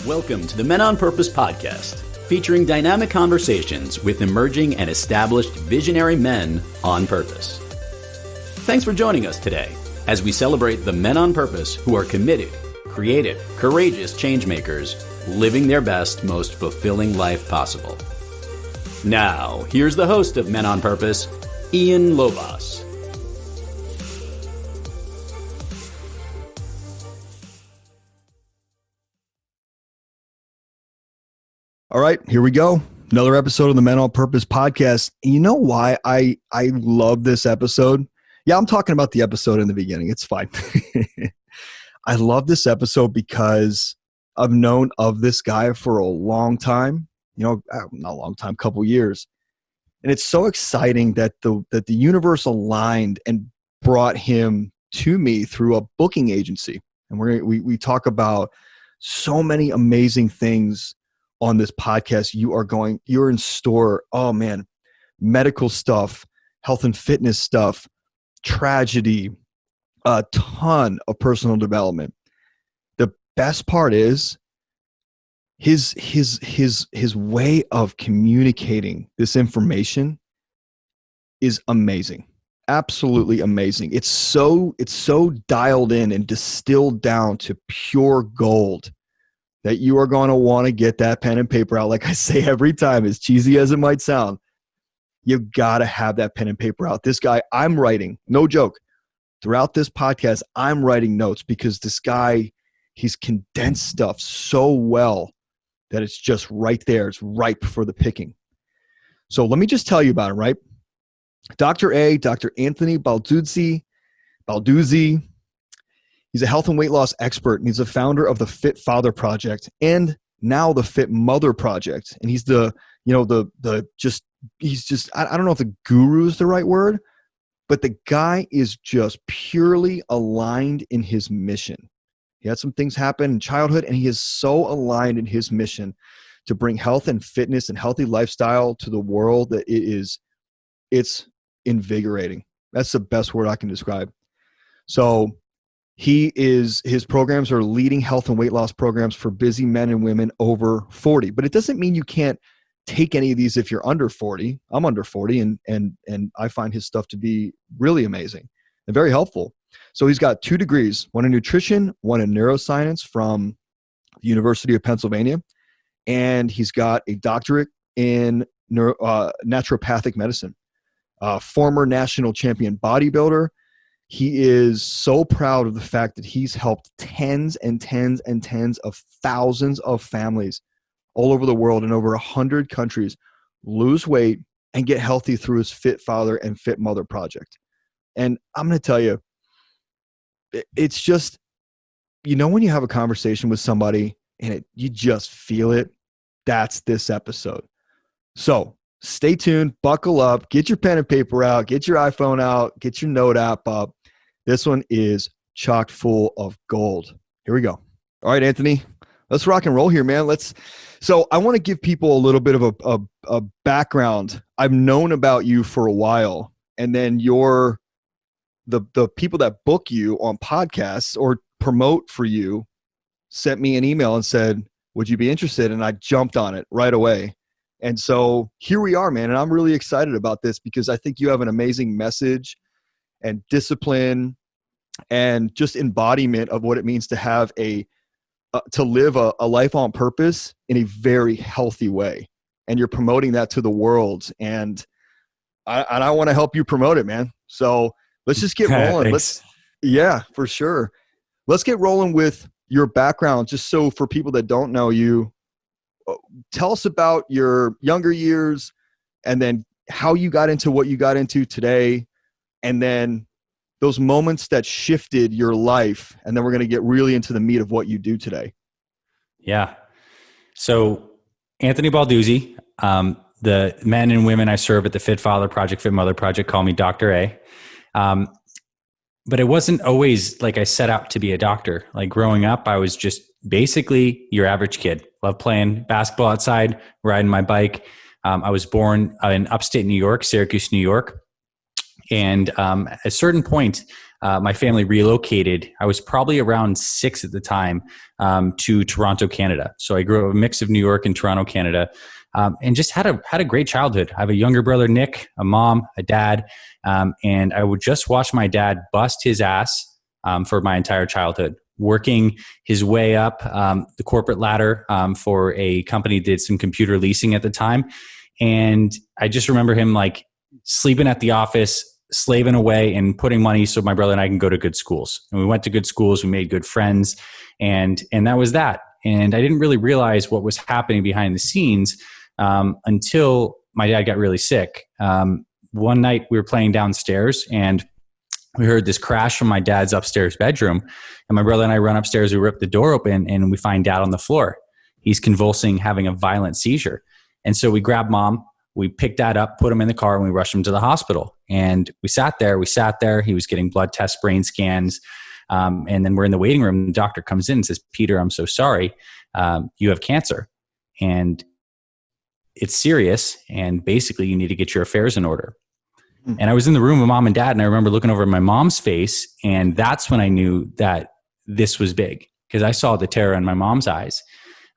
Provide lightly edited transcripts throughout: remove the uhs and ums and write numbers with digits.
Welcome to the Men on Purpose podcast, featuring dynamic conversations with emerging and established visionary men on purpose. Thanks for joining us today as we celebrate the men on purpose who are committed, creative, courageous changemakers, living their best, most fulfilling life possible. Now, here's the host of Men on Purpose, Ian Lobas. All right, here we go. Another episode of the Men on Purpose podcast. And you know why I love this episode? Yeah, I'm talking about the episode in the beginning. It's fine. I love this episode because I've known of this guy for a long time. Not a long time, couple years. And it's so exciting that the universe aligned and brought him to me through a booking agency. And we talk about so many amazing things on this podcast. You're in store. Oh man, medical stuff, health and fitness stuff, tragedy, a ton of personal development. The best part is his way of communicating this information is amazing. Absolutely amazing. It's so dialed in and distilled down to pure gold that you are going to want to get that pen and paper out. Like I say every time, as cheesy as it might sound, you got to have that pen and paper out. This guy, I'm writing, no joke, throughout this podcast, I'm writing notes because this guy, he's condensed stuff so well that it's just right there. It's ripe for the picking. So let me just tell you about him, right? Dr. Anthony Balduzzi. He's a health and weight loss expert, and he's the founder of the Fit Father Project and now the Fit Mother Project. And he's I don't know if the guru is the right word, but the guy is just purely aligned in his mission. He had some things happen in childhood, and he is so aligned in his mission to bring health and fitness and healthy lifestyle to the world that it's invigorating. That's the best word I can describe. So his programs are leading health and weight loss programs for busy men and women over 40. But it doesn't mean you can't take any of these if you're under 40. I'm under 40, and I find his stuff to be really amazing and very helpful. So he's got 2 degrees, one in nutrition, one in neuroscience from the University of Pennsylvania. And he's got a doctorate in naturopathic medicine. Former national champion bodybuilder. He is so proud of the fact that he's helped tens and tens and tens of thousands of families all over the world in over 100 countries lose weight and get healthy through his Fit Father and Fit Mother project. And I'm going to tell you, it's just, when you have a conversation with somebody and you just feel it, that's this episode. So stay tuned, buckle up, get your pen and paper out, get your iPhone out, get your note app up. This one is chock full of gold. Here we go. All right, Anthony, let's rock and roll here, man. So I want to give people a little bit of a background. I've known about you for a while, and then the people that book you on podcasts or promote for you sent me an email and said, would you be interested? And I jumped on it right away. And so here we are, man. And I'm really excited about this because I think you have an amazing message and discipline and just embodiment of what it means to have to live a life on purpose in a very healthy way. And you're promoting that to the world. And I want to help you promote it, man. So let's just get rolling. Yeah, for sure. Let's get rolling with your background. Just so for people that don't know you, tell us about your younger years and then how you got into what you got into today. And then those moments that shifted your life. And then we're going to get really into the meat of what you do today. Yeah. So Anthony Balduzzi, the men and women I serve at the Fit Father Project, Fit Mother Project call me Dr. A. But it wasn't always like I set out to be a doctor. Like growing up, I was just basically your average kid. Loved playing basketball outside, riding my bike. I was born in upstate New York, Syracuse, New York. And at a certain point, my family relocated. I was probably around 6 at the time, to Toronto, Canada. So I grew up a mix of New York and Toronto, Canada, and just had a great childhood. I have a younger brother, Nick, a mom, a dad, and I would just watch my dad bust his ass for my entire childhood, working his way up the corporate ladder for a company that did some computer leasing at the time. And I just remember him like sleeping at the office, slaving away and putting money so my brother and I can go to good schools. And we went to good schools, we made good friends, and that was that. And I didn't really realize what was happening behind the scenes until my dad got really sick. One night we were playing downstairs and we heard this crash from my dad's upstairs bedroom. And my brother and I run upstairs, we rip the door open and we find dad on the floor. He's convulsing, having a violent seizure. And so we grabbed mom, we picked dad up, put him in the car, and we rushed him to the hospital. And we sat there. He was getting blood tests, brain scans. And then we're in the waiting room. The doctor comes in and says, "Peter, I'm so sorry. You have cancer. And it's serious. And basically you need to get your affairs in order." And I was in the room with mom and dad, and I remember looking over at my mom's face, and that's when I knew that this was big, because I saw the terror in my mom's eyes.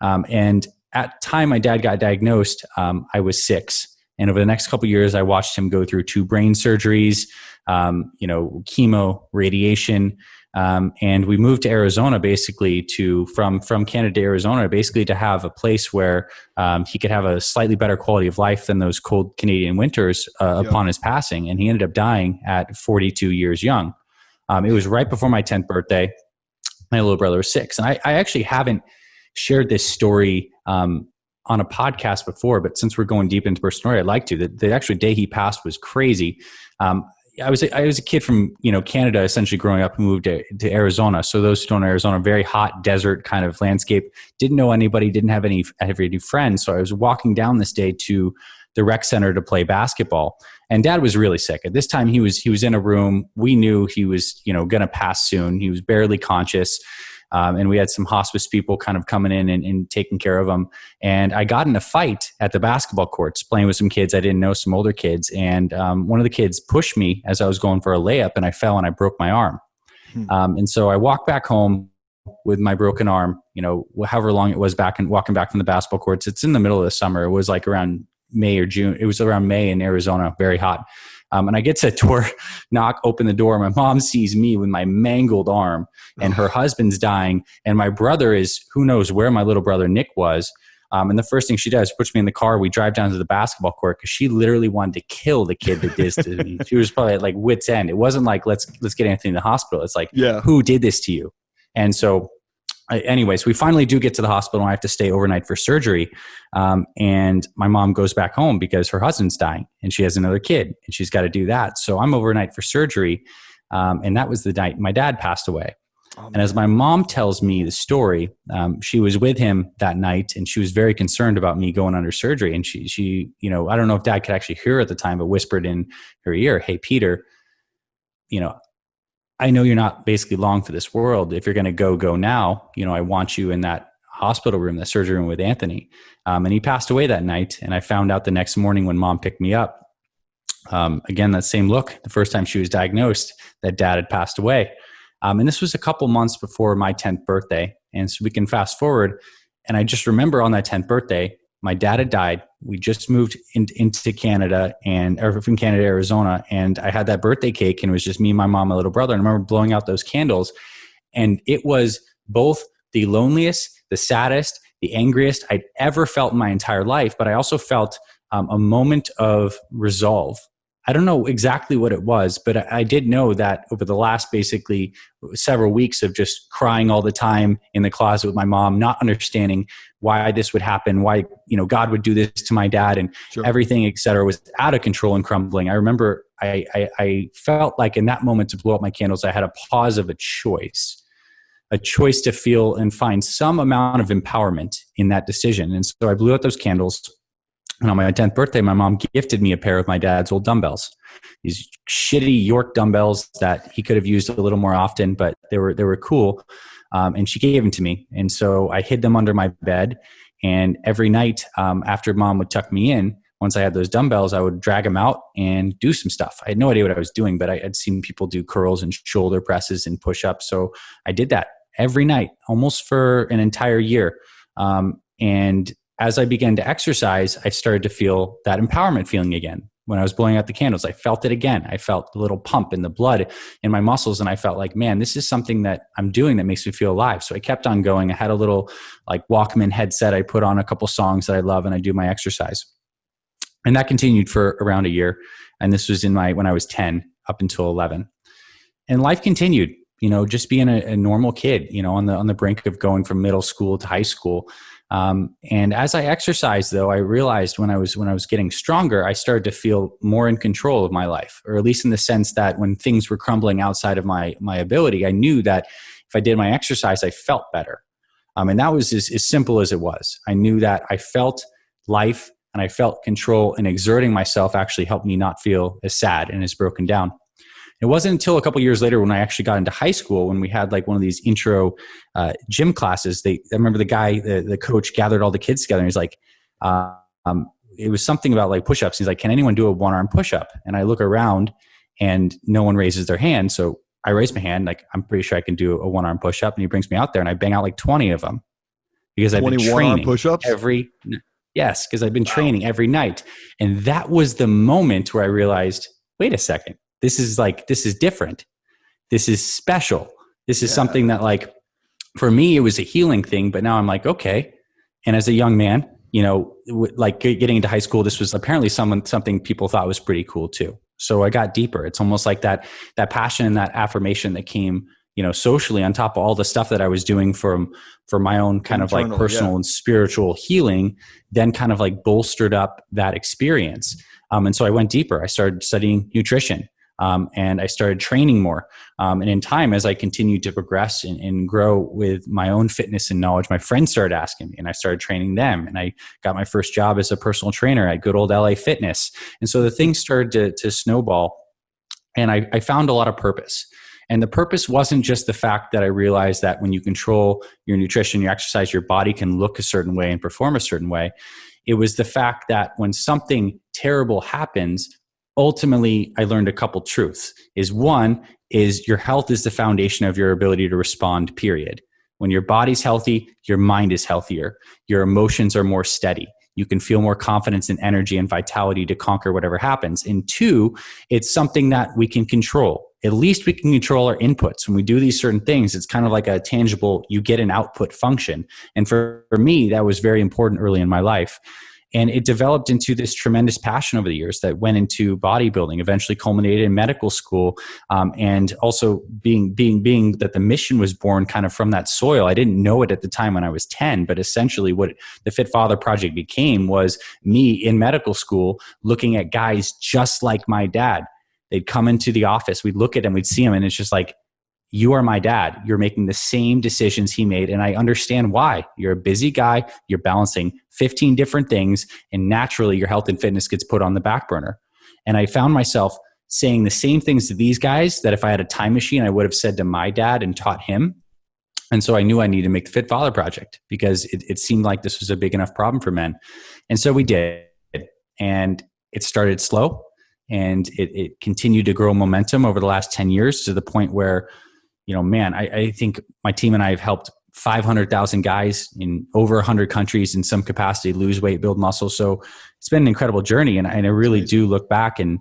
And at the time my dad got diagnosed, I was 6. And over the next couple of years, I watched him go through 2 brain surgeries, chemo, radiation. And we moved to Arizona basically from Canada to Arizona, basically to have a place where he could have a slightly better quality of life than those cold Canadian winters upon his passing. And he ended up dying at 42 years young. It was right before my 10th birthday. My little brother was 6. And I actually haven't shared this story on a podcast before, but since we're going deep into personal story, I'd like to. The actual day he passed was crazy. I was a kid from Canada, essentially growing up, and moved to Arizona. So those who don't know Arizona, very hot desert kind of landscape. Didn't know anybody, didn't have any friends. So I was walking down this day to the rec center to play basketball, and dad was really sick. At this time, he was in a room. We knew he was going to pass soon. He was barely conscious. And we had some hospice people kind of coming in and taking care of him. And I got in a fight at the basketball courts, playing with some kids I didn't know, some older kids. And one of the kids pushed me as I was going for a layup, and I fell and I broke my arm. And so I walked back home with my broken arm, however long it was walking back from the basketball courts. It's in the middle of the summer. It was like around May or June. It was around May in Arizona, very hot. And I get to door knock, open the door. My mom sees me with my mangled arm, and her husband's dying. And my brother is, who knows where my little brother Nick was. And the first thing she does, puts me in the car. We drive down to the basketball court because she literally wanted to kill the kid that did this to me. She was probably at like wit's end. It wasn't like, let's get Anthony in the hospital. It's like, who did this to you? And so anyways, we finally do get to the hospital, and I have to stay overnight for surgery. And my mom goes back home because her husband's dying and she has another kid and she's got to do that. So I'm overnight for surgery. And that was the night my dad passed away. And as my mom tells me the story, she was with him that night, and she was very concerned about me going under surgery. And she, I don't know if dad could actually hear her at the time, but whispered in her ear, "Hey, Peter, I know you're not basically long for this world. If you're going to go now. I want you in that hospital room, that surgery room with Anthony." And he passed away that night. And I found out the next morning when mom picked me up, again, that same look, the first time she was diagnosed, that dad had passed away. And this was a couple months before my 10th birthday. And so we can fast forward. And I just remember on that 10th birthday, my dad had died. We just moved into Canada, or from Canada to Arizona. And I had that birthday cake, and it was just me, my mom, my little brother. And I remember blowing out those candles. And it was both the loneliest, the saddest, the angriest I'd ever felt in my entire life. But I also felt a moment of resolve. I don't know exactly what it was, but I did know that over the last basically several weeks of just crying all the time in the closet with my mom, not understanding why this would happen, why God would do this to my dad, and everything, et cetera, was out of control and crumbling. I remember I felt like in that moment to blow up my candles, I had a pause of a choice to feel and find some amount of empowerment in that decision. And so I blew out those candles. And on my 10th birthday, my mom gifted me a pair of my dad's old dumbbells, these shitty York dumbbells that he could have used a little more often, but they were cool. And she gave them to me. And so I hid them under my bed. And every night after mom would tuck me in, once I had those dumbbells, I would drag them out and do some stuff. I had no idea what I was doing, but I had seen people do curls and shoulder presses and push-ups. So I did that every night, almost for an entire year. And as I began to exercise, I started to feel that empowerment feeling again. When I was blowing out the candles, I felt it again. I felt a little pump in the blood in my muscles. And I felt like, man, this is something that I'm doing that makes me feel alive. So I kept on going. I had a little like Walkman headset. I put on a couple songs that I love and I do my exercise. And that continued for around a year. And this was when I was 10 up until 11. And life continued, just being a normal kid, on the brink of going from middle school to high school. And as I exercised, though, I realized when I was getting stronger, I started to feel more in control of my life, or at least in the sense that when things were crumbling outside of my ability, I knew that if I did my exercise, I felt better. And that was as simple as it was. I knew that I felt life and I felt control, and exerting myself actually helped me not feel as sad and as broken down. It wasn't until a couple of years later when I actually got into high school, when we had like one of these intro gym classes. I remember the guy, the coach, gathered all the kids together, and he's like, it was something about like push-ups. He's like, can anyone do a one-arm push-up? And I look around and no one raises their hand. So I raise my hand, like, I'm pretty sure I can do a one-arm push-up. And he brings me out there and I bang out like 20 of them because I've been training push-ups Yes, because I've been training every night. And that was the moment where I realized, wait a second. This is different. This is special. This is something that, like, for me, it was a healing thing, but now I'm like, okay. And as a young man, like getting into high school, this was apparently something people thought was pretty cool too. So I got deeper. It's almost like that passion and that affirmation that came, socially on top of all the stuff that I was doing for my own kind of like personal and spiritual healing, then kind of like bolstered up that experience. And so I went deeper. I started studying nutrition. And I started training more. And in time, as I continued to progress and grow with my own fitness and knowledge, my friends started asking me, and I started training them. And I got my first job as a personal trainer at good old LA Fitness. And so the things started to snowball, and I found a lot of purpose. And the purpose wasn't just the fact that I realized that when you control your nutrition, your exercise, your body can look a certain way and perform a certain way. It was the fact that when something terrible happens, ultimately, I learned a couple truths. One is your health is the foundation of your ability to respond, period. When your body's healthy, your mind is healthier. Your emotions are more steady. You can feel more confidence and energy and vitality to conquer whatever happens. And two, it's something that we can control. At least we can control our inputs. When we do these certain things, it's kind of like a tangible, you get an output function. And for me, that was very important early in my life. And it developed into this tremendous passion over the years that went into bodybuilding, eventually culminated in medical school. And also being that the mission was born kind of from that soil. I didn't know it at the time when I was 10, but essentially what the Fit Father Project became was me in medical school looking at guys just like my dad. They'd come into the office, we'd look at him, we'd see him, and it's just like, you are my dad. You're making the same decisions he made. And I understand why. You're a busy guy. You're balancing 15 different things. And naturally, your health and fitness gets put on the back burner. And I found myself saying the same things to these guys that if I had a time machine, I would have said to my dad and taught him. And so I knew I needed to make the Fit Father Project because it seemed like this was a big enough problem for men. And so we did. And it started slow. And it continued to grow momentum over the last 10 years to the point where, I think my team and I have helped 500,000 guys in over 100 countries in some capacity lose weight, build muscle. So it's been an incredible journey. And I really do look back and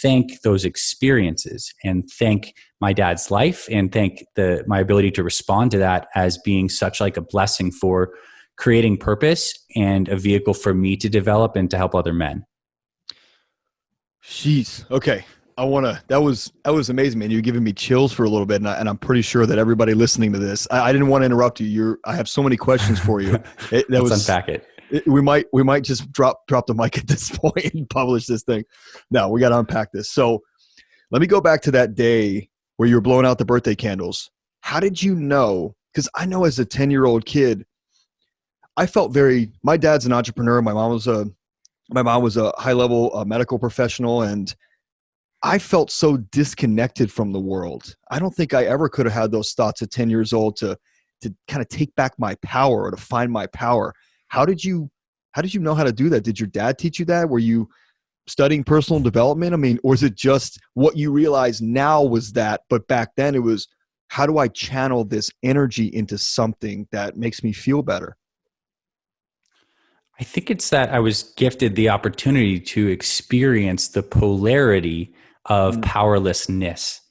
thank those experiences and thank my dad's life and thank my ability to respond to that as being such like a blessing for creating purpose and a vehicle for me to develop and to help other men. Jeez. Okay. That was amazing, man. You're giving me chills for a little bit. And I'm pretty sure that everybody listening to this, I didn't want to interrupt you. I have so many questions for you. Let's unpack it. We might just drop the mic at this point and publish this thing. No, we got to unpack this. So let me go back to that day where you were blowing out the birthday candles. How did you know? Because I know as a 10-year-old kid, I felt my dad's an entrepreneur. My mom was a high-level medical professional, and I felt so disconnected from the world. I don't think I ever could have had those thoughts at 10 years old to kind of take back my power or to find my power. How did you How did you know how to do that? Did your dad teach you that? Were you studying personal development? I mean, or is it just what you realize now was that, but back then it was, how do I channel this energy into something that makes me feel better? I think it's that I was gifted the opportunity to experience the polarity of powerlessness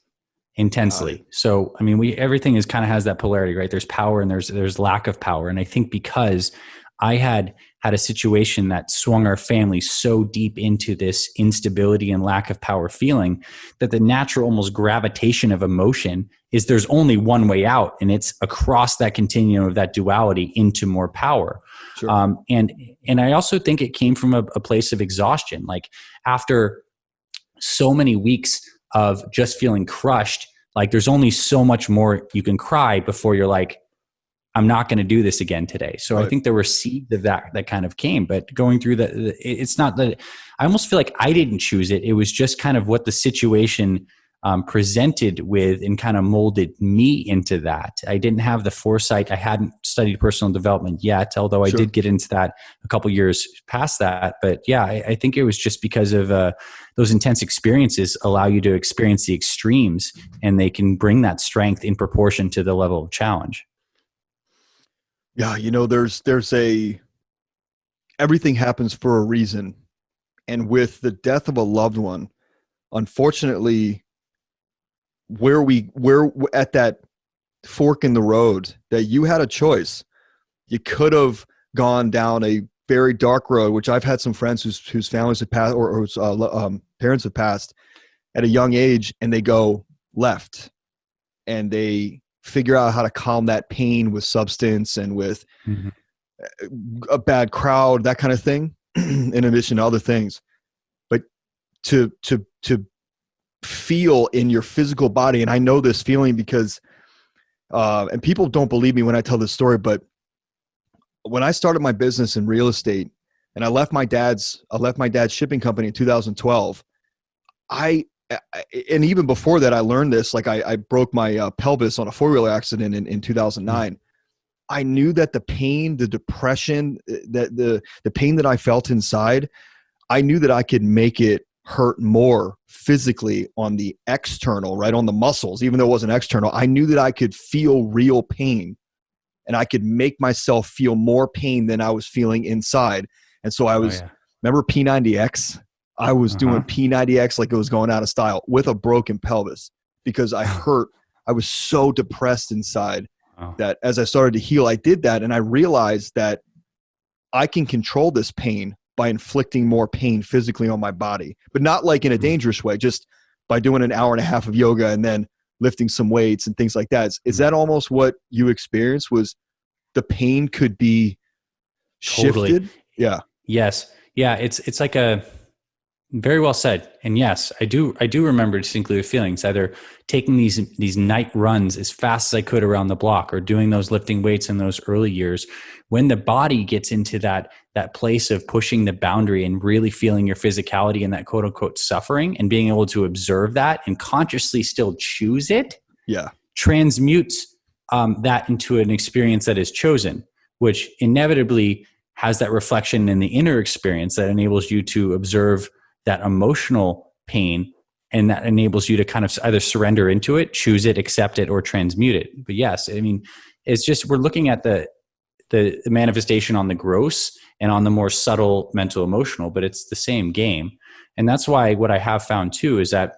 intensely. So, I mean, everything is kind of has that polarity, right? There's power and there's lack of power. And I think because I had a situation that swung our family so deep into this instability and lack of power feeling, that the natural almost gravitation of emotion is there's only one way out, and it's across that continuum of that duality into more power. Sure. And I also think it came from a place of exhaustion. Like after so many weeks of just feeling crushed, like there's only so much more you can cry before you're like, I'm not going to do this again today. So right. I think there were seeds of that kind of came, but going through it's not that I almost feel like I didn't choose it. It was just kind of what the situation presented with and kind of molded me into that. I didn't have the foresight. I hadn't studied personal development yet, although I did get into that a couple years past that. But yeah, I think it was just because of those intense experiences allow you to experience the extremes, and they can bring that strength in proportion to the level of challenge. Yeah, there's everything happens for a reason. And with the death of a loved one, unfortunately, we're at that fork in the road that you had a choice. You could have gone down a very dark road, which I've had some friends whose families have passed or whose parents have passed at a young age, and they go left and they figure out how to calm that pain with substance and with a bad crowd, that kind of thing, in addition to other things. But to feel in your physical body, and I know this feeling because, and people don't believe me when I tell this story, but when I started my business in real estate and I left my dad's shipping company in 2012, and even before that, I learned this, like I broke my pelvis on a 4-wheeler accident in 2009. I knew that the pain, the depression, the pain that I felt inside, I knew that I could make it hurt more physically on the external, right? On the muscles, even though it wasn't external. I knew that I could feel real pain, and I could make myself feel more pain than I was feeling inside. And so I was, remember P90X? I was doing P90X like it was going out of style with a broken pelvis because I was so depressed inside that as I started to heal, I did that. And I realized that I can control this pain by inflicting more pain physically on my body, but not like in a dangerous way, just by doing an hour and a half of yoga and then lifting some weights and things like that. Is that almost what you experienced? Was the pain could be shifted? Totally. Yeah. Yes. Yeah. It's like very well said. And yes, I do remember distinctly the feelings, either taking these night runs as fast as I could around the block or doing those lifting weights in those early years. When the body gets into that place of pushing the boundary and really feeling your physicality and that quote unquote suffering and being able to observe that and consciously still choose it, transmutes that into an experience that is chosen, which inevitably has that reflection in the inner experience that enables you to observe that emotional pain, and that enables you to kind of either surrender into it, choose it, accept it, or transmute it. But yes, I mean, it's just, we're looking at the manifestation on the gross and on the more subtle mental emotional, but it's the same game. And that's why what I have found too is that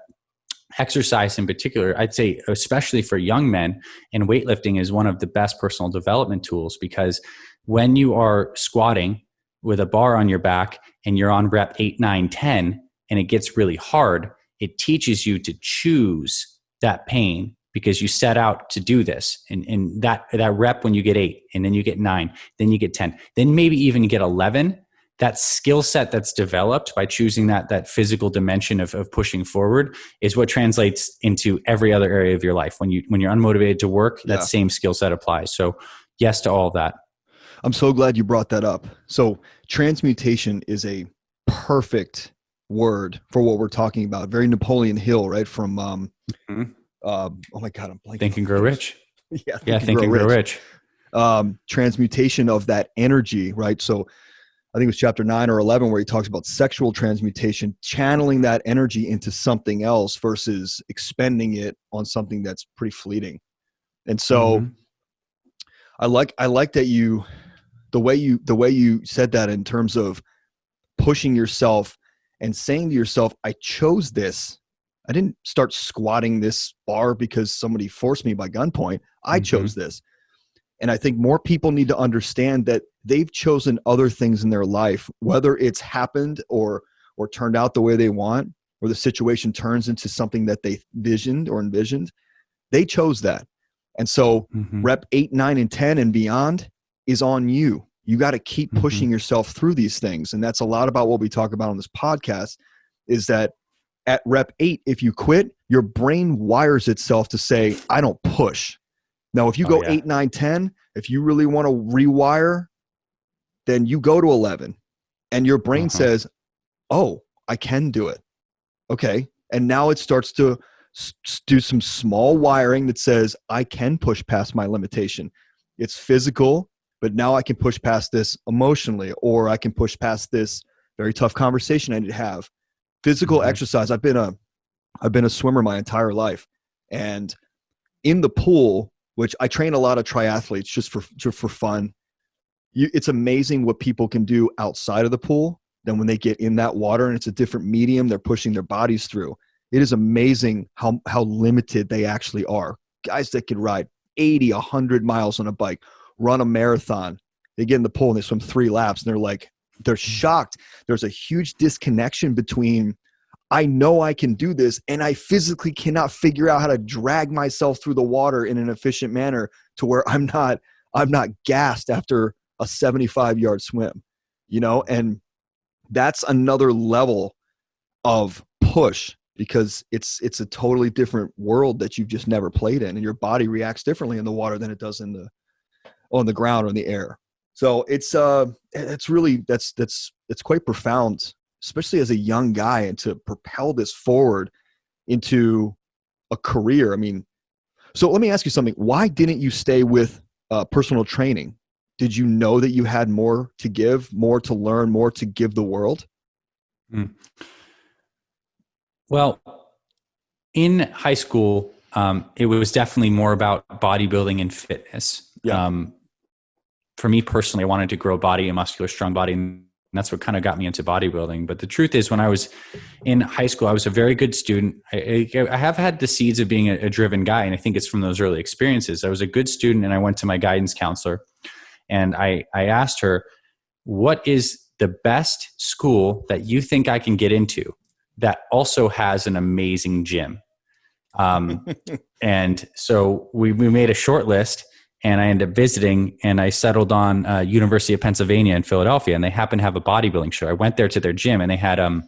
exercise in particular, I'd say especially for young men, and weightlifting is one of the best personal development tools, because when you are squatting with a bar on your back and you're on rep 8, 9, 10, and it gets really hard, it teaches you to choose that pain because you set out to do this. And that rep, when you get 8 and then you get 9, then you get 10, then maybe even you get 11, that skill set that's developed by choosing that physical dimension of pushing forward is what translates into every other area of your life. When you're unmotivated to work, that same skill set applies. So yes to all of that. I'm so glad you brought that up. So transmutation is a perfect word for what we're talking about. Very Napoleon Hill, right? From, oh my God, I'm blanking. Think and Grow Rich. Think and Grow Rich. Transmutation of that energy, right? So I think it was chapter 9 or 11, where he talks about sexual transmutation, channeling that energy into something else versus expending it on something that's pretty fleeting. And so I like that the way you said that in terms of pushing yourself and saying to yourself, I chose this. I didn't start squatting this bar because somebody forced me by gunpoint. I chose this. And I think more people need to understand that they've chosen other things in their life, whether it's happened or turned out the way they want, or the situation turns into something that they visioned or envisioned. They chose that. And so rep 8, 9, and 10 and beyond is on you. You got to keep pushing yourself through these things. And that's a lot about what we talk about on this podcast, is that at rep 8, if you quit, your brain wires itself to say, I don't push. Now, if you go 8, 9, 10, if you really want to rewire, then you go to 11 and your brain says, oh, I can do it. Okay. And now it starts to do some small wiring that says, I can push past my limitation. It's physical, but now I can push past this emotionally, or I can push past this very tough conversation I need to have. Physical exercise. I've been a swimmer my entire life, and in the pool, which I train a lot of triathletes just for fun. It's amazing what people can do outside of the pool than when they get in that water, and it's a different medium they're pushing their bodies through. It is amazing how limited they actually are. Guys that can ride 80, 100 miles on a bike, run a marathon, they get in the pool and they swim 3 laps, and they're shocked. There's a huge disconnection between, I know I can do this, and I physically cannot figure out how to drag myself through the water in an efficient manner to where I'm not gassed after a 75-yard swim, and that's another level of push, because it's a totally different world that you've just never played in, and your body reacts differently in the water than it does on the ground or in the air. So it's quite profound, especially as a young guy, and to propel this forward into a career. I mean, so let me ask you something. Why didn't you stay with personal training? Did you know that you had more to give, more to learn, more to give the world? Well, in high school, it was definitely more about bodybuilding and fitness. For me personally, I wanted to grow body, a muscular, strong body. And that's what kind of got me into bodybuilding. But the truth is, when I was in high school, I was a very good student. I have had the seeds of being a driven guy, and I think it's from those early experiences. I was a good student, and I went to my guidance counselor, and I asked her, what is the best school that you think I can get into that also has an amazing gym? And so we made a short list, and I ended up visiting, and I settled on University of Pennsylvania in Philadelphia, and they happened to have a bodybuilding show. I went there to their gym, and they had a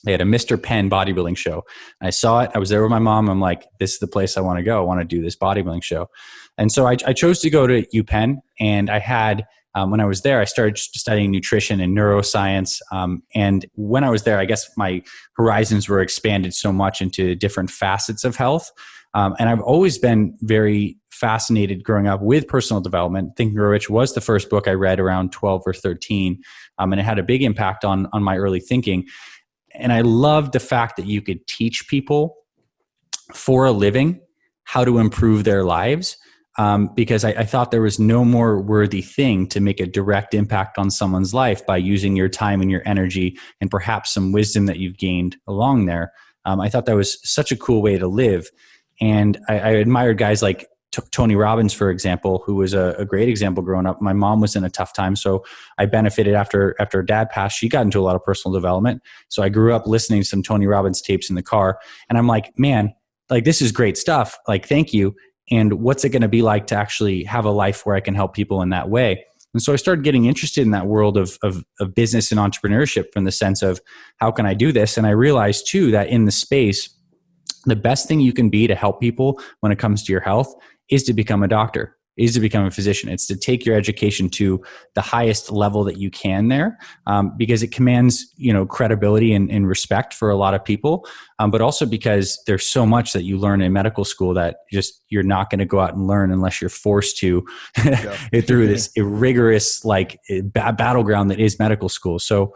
Mr. Penn bodybuilding show. I saw it. I was there with my mom. I'm like, this is the place I want to go. I want to do this bodybuilding show. And so I chose to go to UPenn, and I had, when I was there, I started studying nutrition and neuroscience. And when I was there, I guess my horizons were expanded so much into different facets of health. And I've always been very fascinated growing up with personal development. Think and Grow Rich was the first book I read around 12 or 13. And it had a big impact on my early thinking. And I loved the fact that you could teach people for a living how to improve their lives. Because I thought there was no more worthy thing to make a direct impact on someone's life by using your time and your energy and perhaps some wisdom that you've gained along there. I thought that was such a cool way to live. And I admired guys like Tony Robbins, for example, who was a great example growing up. My mom was in a tough time, so I benefited after her dad passed. She got into a lot of personal development. So I grew up listening to some Tony Robbins tapes in the car. And I'm like, man, like, this is great stuff. Like, thank you. And what's it going to be like to actually have a life where I can help people in that way? And so I started getting interested in that world of business and entrepreneurship, from the sense of, how can I do this? And I realized too that in the space, the best thing you can be to help people when it comes to your health is to become a doctor. is to become a physician. It's to take your education to the highest level that you can there, because it commands, credibility and respect for a lot of people. But also because there's so much that you learn in medical school that just you're not going to go out and learn unless you're forced to through this rigorous battleground that is medical school. So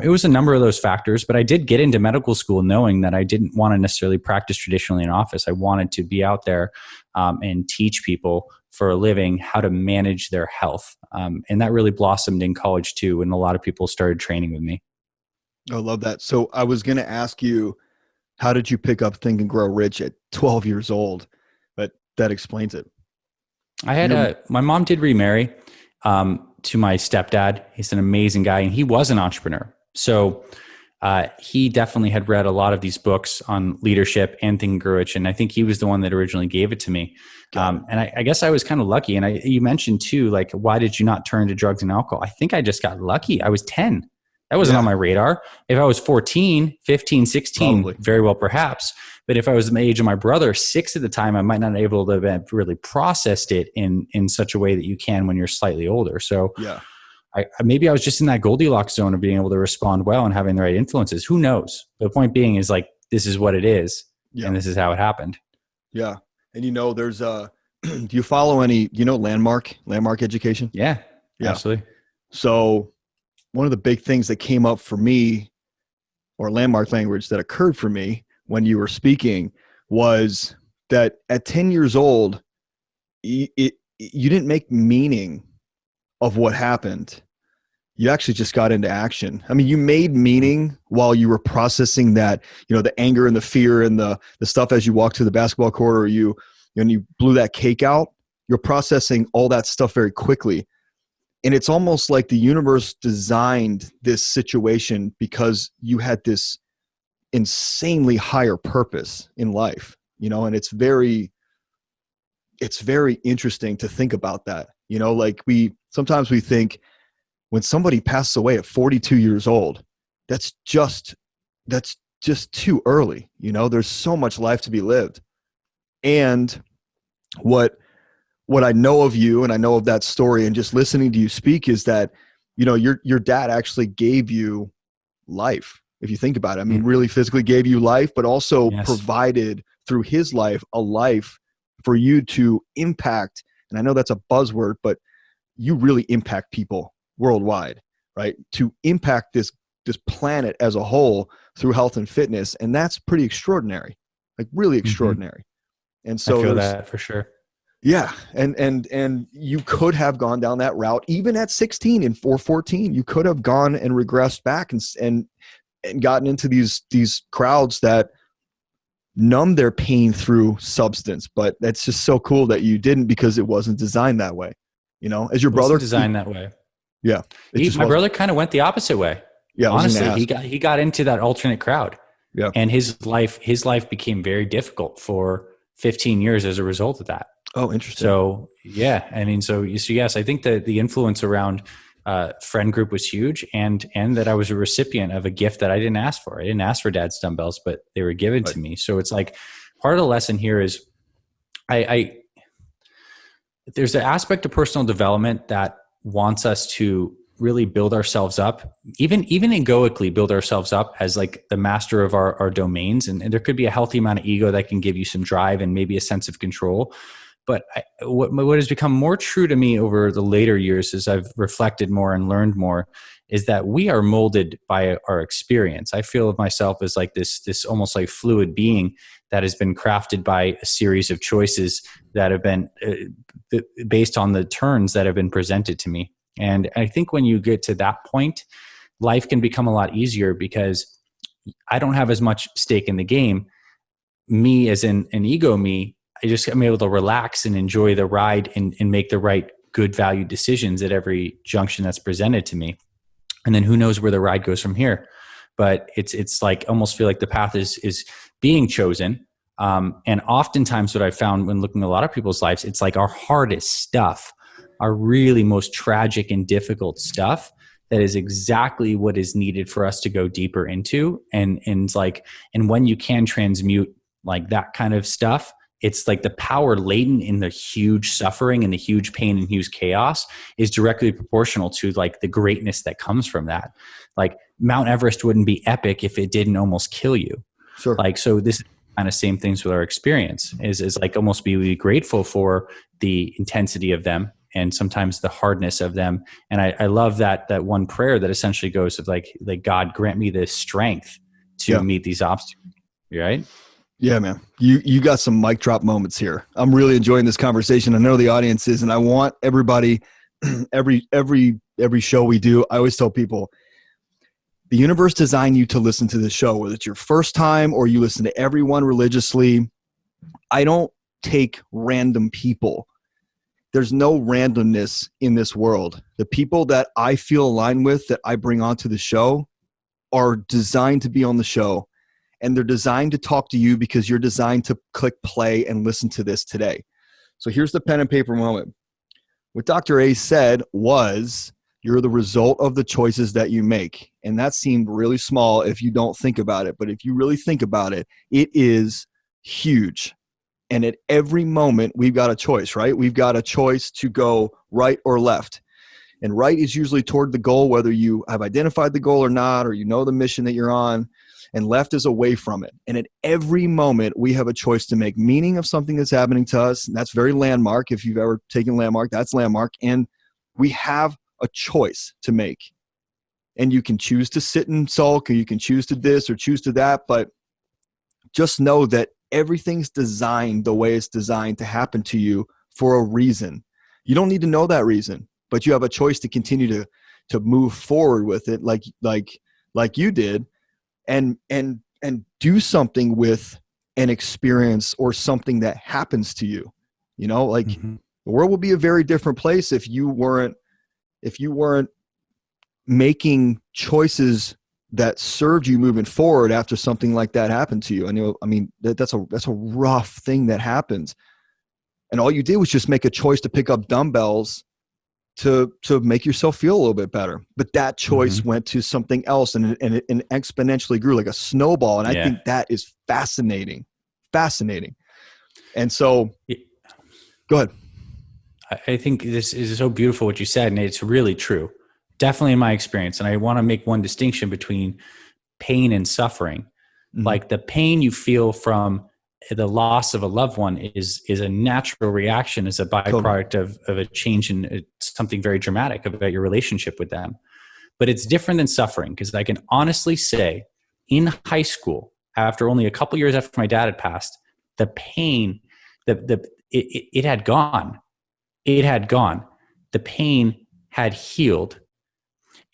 it was a number of those factors, but I did get into medical school knowing that I didn't want to necessarily practice traditionally in office. I wanted to be out there and teach people for a living how to manage their health. And that really blossomed in college too, when a lot of people started training with me. I love that. So I was going to ask you, how did you pick up Think and Grow Rich at 12 years old? But that explains it. I had my mom did remarry to my stepdad. He's an amazing guy, and he was an entrepreneur. So he definitely had read a lot of these books on leadership and Think and Grow Rich, and I think he was the one that originally gave it to me. And I guess I was kind of lucky. And you mentioned too, like, why did you not turn to drugs and alcohol? I think I just got lucky. I was 10. That wasn't on my radar. If I was 14, 15, 16, probably. Very well, perhaps. But if I was the age of my brother, 6 at the time, I might not be able to have really processed it in such a way that you can when you're slightly older. So maybe I was just in that Goldilocks zone of being able to respond well and having the right influences. Who knows? The point being is, like, this is what it is, and this is how it happened. Yeah. And there's do you follow any, landmark education? Yeah, absolutely. So one of the big things that came up for me, or landmark language that occurred for me when you were speaking, was that at 10 years old, you didn't make meaning of what happened. You actually just got into action. I mean, you made meaning while you were processing that, the anger and the fear and the stuff as you walked to the basketball court, or you blew that cake out. You're processing all that stuff very quickly. And it's almost like the universe designed this situation because you had this insanely higher purpose in life, and it's very interesting to think about that. Like sometimes we think when somebody passes away at 42 years old, that's just too early. There's so much life to be lived. And what I know of you, and I know of that story, and just listening to you speak, is that, your dad actually gave you life. If you think about it, I mean, really physically gave you life, but also provided through his life a life for you to impact. And I know that's a buzzword, but you really impact people worldwide, right? To impact this planet as a whole through health and fitness. And that's pretty extraordinary, like really extraordinary. And so I feel that for sure. Yeah. And you could have gone down that route even at 16 and 14. You could have gone and regressed back and gotten into these crowds that numb their pain through substance. But that's just so cool that you didn't, because it wasn't designed that way. As your brother designed that way. Yeah. My brother kind of went the opposite way. Yeah. Honestly, he got into that alternate crowd. Yeah. And his life became very difficult for 15 years as a result of that. Oh, interesting. So yeah, I mean, so yes, I think that the influence around friend group was huge, and that I was a recipient of a gift that I didn't ask for. I didn't ask for Dad's dumbbells, but they were given to me. So it's like part of the lesson here is there's an aspect of personal development that wants us to really build ourselves up, even egoically build ourselves up as like the master of our domains. And there could be a healthy amount of ego that can give you some drive and maybe a sense of control. But what has become more true to me over the later years, as I've reflected more and learned more, is that we are molded by our experience. I feel of myself as like this almost like fluid being that has been crafted by a series of choices that have been based on the turns that have been presented to me. And I think when you get to that point, life can become a lot easier because I don't have as much stake in the game. Me as an ego me, I'm able to relax and enjoy the ride and make the right good value decisions at every junction that's presented to me. And then who knows where the ride goes from here. But it's like almost feel like the path is being chosen. And oftentimes what I found when looking at a lot of people's lives, it's like our hardest stuff, our really most tragic and difficult stuff, that is exactly what is needed for us to go deeper into. And when you can transmute like that kind of stuff it's like the power latent in the huge suffering and the huge pain and huge chaos is directly proportional to like the greatness that comes from that. Like Mount Everest wouldn't be epic if it didn't almost kill you. Sure. Like, so this kind of same things with our experience is like almost be grateful for the intensity of them and sometimes the hardness of them. And I love that one prayer that essentially goes of like God grant me the strength to meet these obstacles. Right? Yeah, man. You got some mic drop moments here. I'm really enjoying this conversation. I know the audience is, and I want everybody, every show we do, I always tell people, the universe designed you to listen to this show, whether it's your first time or you listen to everyone religiously. I don't take random people. There's no randomness in this world. The people that I feel aligned with, that I bring onto the show, are designed to be on the show. And they're designed to talk to you because you're designed to click play and listen to this today. So here's the pen and paper moment. What Dr. A said was, you're the result of the choices that you make. And that seemed really small if you don't think about it. But if you really think about it, it is huge. And at every moment, we've got a choice, right? We've got a choice to go right or left. And right is usually toward the goal, whether you have identified the goal or not, or you know the mission that you're on. And left is away from it. And at every moment, we have a choice to make meaning of something that's happening to us. And that's very landmark. If you've ever taken landmark, that's landmark. And we have a choice to make. And you can choose to sit and sulk, or you can choose to this or choose to that. But just know that everything's designed the way it's designed to happen to you for a reason. You don't need to know that reason, but you have a choice to continue to move forward with it like you did. And do something with an experience or something that happens to you. You know, like the world would be a very different place if you weren't making choices that served you moving forward after something like that happened to you. I mean, that's a rough thing that happens. And all you did was just make a choice to pick up dumbbells to make yourself feel a little bit better. But that choice went to something else and it exponentially grew like a snowball. And I think that is fascinating. And so go ahead. I think this is so beautiful what you said, and it's really true. Definitely in my experience. And I want to make one distinction between pain and suffering. Like the pain you feel from the loss of a loved one is a natural reaction, as a byproduct of a change in something very dramatic about your relationship with them. But it's different than suffering, because I can honestly say in high school, after only a couple years after my dad had passed, the pain, it had gone. It had gone. The pain had healed.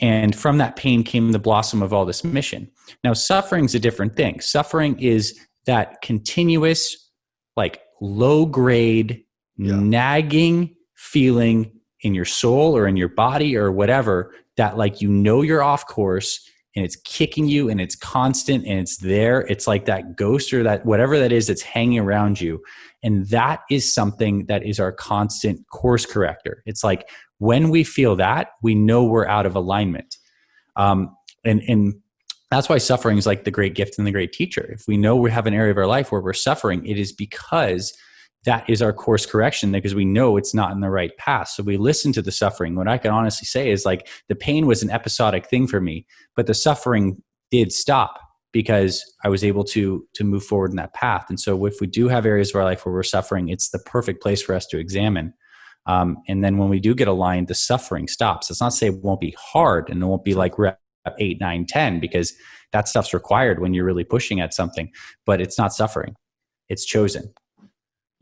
And from that pain came the blossom of all this mission. Now, suffering is a different thing. Suffering is that continuous, like low grade, nagging feeling in your soul or in your body or whatever, that like, you know, you're off course and it's kicking you and it's constant and it's there. It's like that ghost or that whatever that is that's hanging around you. And that is something that is our constant course corrector. It's like when we feel that, we know we're out of alignment. And that's why suffering is like the great gift and the great teacher. If we know we have an area of our life where we're suffering, it is because that is our course correction, because we know it's not in the right path. So we listen to the suffering. What I can honestly say is like the pain was an episodic thing for me, but the suffering did stop because I was able to move forward in that path. And so if we do have areas of our life where we're suffering, it's the perfect place for us to examine. And then when we do get aligned, the suffering stops. It's not to say it won't be hard and it won't be like rep 8, 9, 10, because that stuff's required when you're really pushing at something, but it's not suffering. It's chosen.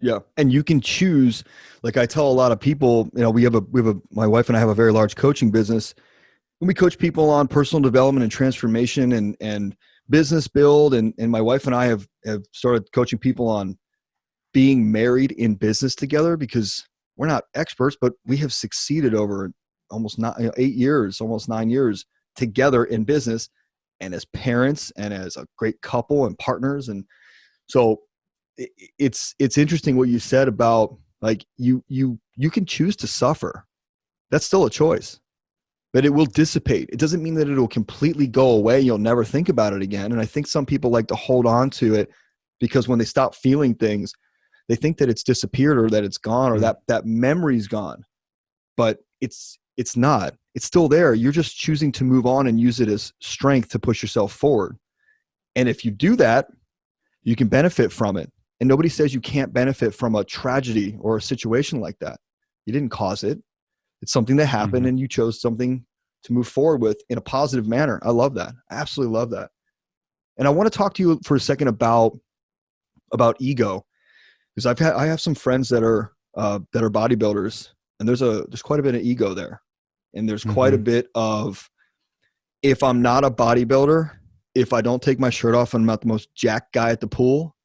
Yeah. And you can choose, like I tell a lot of people, you know, my wife and I have a very large coaching business, and we coach people on personal development and transformation and business build. And my wife and I have started coaching people on being married in business together, because we're not experts, but we have succeeded over almost 8 years, almost 9 years together in business and as parents and as a great couple and partners. And so it's interesting what you said about like you can choose to suffer. That's still a choice, but it will dissipate. It doesn't mean that it'll completely go away. You'll never think about it again. And I think some people like to hold on to it because when they stop feeling things, they think that it's disappeared or that it's gone or that memory's gone, but it's not. It's still there. You're just choosing to move on and use it as strength to push yourself forward. And if you do that, you can benefit from it. And nobody says you can't benefit from a tragedy or a situation like that. You didn't cause it. It's something that happened and you chose something to move forward with in a positive manner. I love that. I absolutely love that. And I want to talk to you for a second about ego, because I have some friends that are bodybuilders, and there's quite a bit of ego there. And there's quite a bit of, if I'm not a bodybuilder, if I don't take my shirt off and I'm not the most jacked guy at the pool,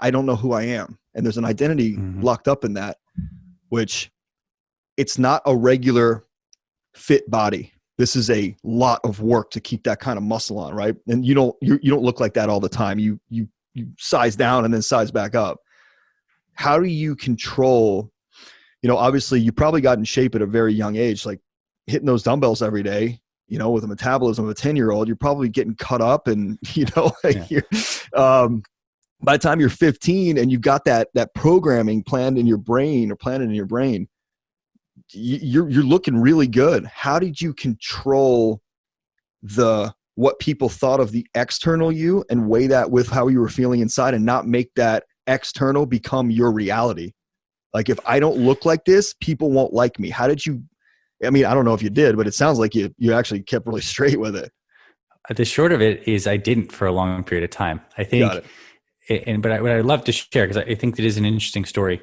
I don't know who I am. And there's an identity locked up in that, which it's not a regular fit body. This is a lot of work to keep that kind of muscle on, right? And you don't look like that all the time. You size down and then size back up. How do you control, obviously you probably got in shape at a very young age, like hitting those dumbbells every day, with a metabolism of a 10-year-old, you're probably getting cut up and, by the time you're 15 and you've got that programming planned in your brain, you're looking really good. How did you control what people thought of the external you and weigh that with how you were feeling inside and not make that external become your reality? Like, if I don't look like this, people won't like me. How did you, I don't know if you did, but it sounds like you actually kept really straight with it. The short of it is I didn't for a long period of time. I think, but I'd love to share, because I think that is an interesting story.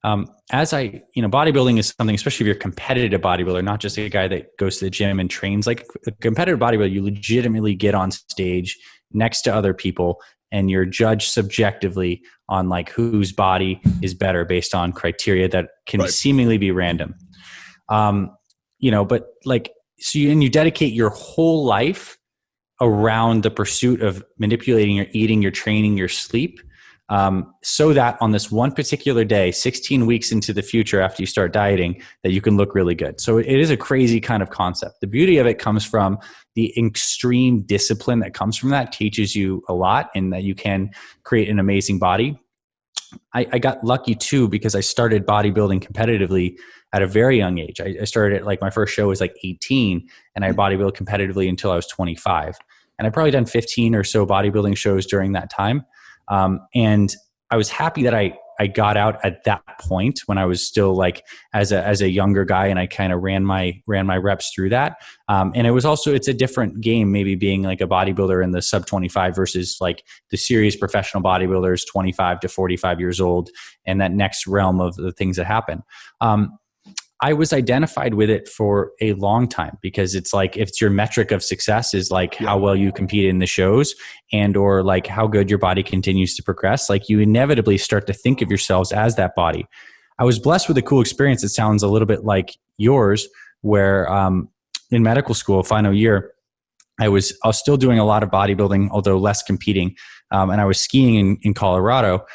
Bodybuilding is something, especially if you're a competitive bodybuilder, not just a guy that goes to the gym and trains. Like a competitive bodybuilder, you legitimately get on stage next to other people and you're judged subjectively on like whose body is better based on criteria that can seemingly be random. But like, so you dedicate your whole life around the pursuit of manipulating your eating, your training, your sleep, so that on this one particular day, 16 weeks into the future after you start dieting, that you can look really good. So it is a crazy kind of concept. The beauty of it comes from the extreme discipline that comes from that, teaches you a lot, and that you can create an amazing body. I got lucky too, because I started bodybuilding competitively at a very young age. I started at, like, my first show was like 18, and I bodybuilt competitively until I was 25. And I probably done 15 or so bodybuilding shows during that time. And I was happy that I got out at that point when I was still like as a younger guy, and I kind of ran my reps through that. And it was also, it's a different game, maybe being like a bodybuilder in the sub 25 versus like the serious professional bodybuilders, 25 to 45 years old, and that next realm of the things that happen. I was identified with it for a long time, because it's like, if it's your metric of success is like how well you compete in the shows and, or like how good your body continues to progress, like you inevitably start to think of yourselves as that body. I was blessed with a cool experience that sounds a little bit like yours, where in medical school, final year, I was still doing a lot of bodybuilding, although less competing. And I was skiing in Colorado.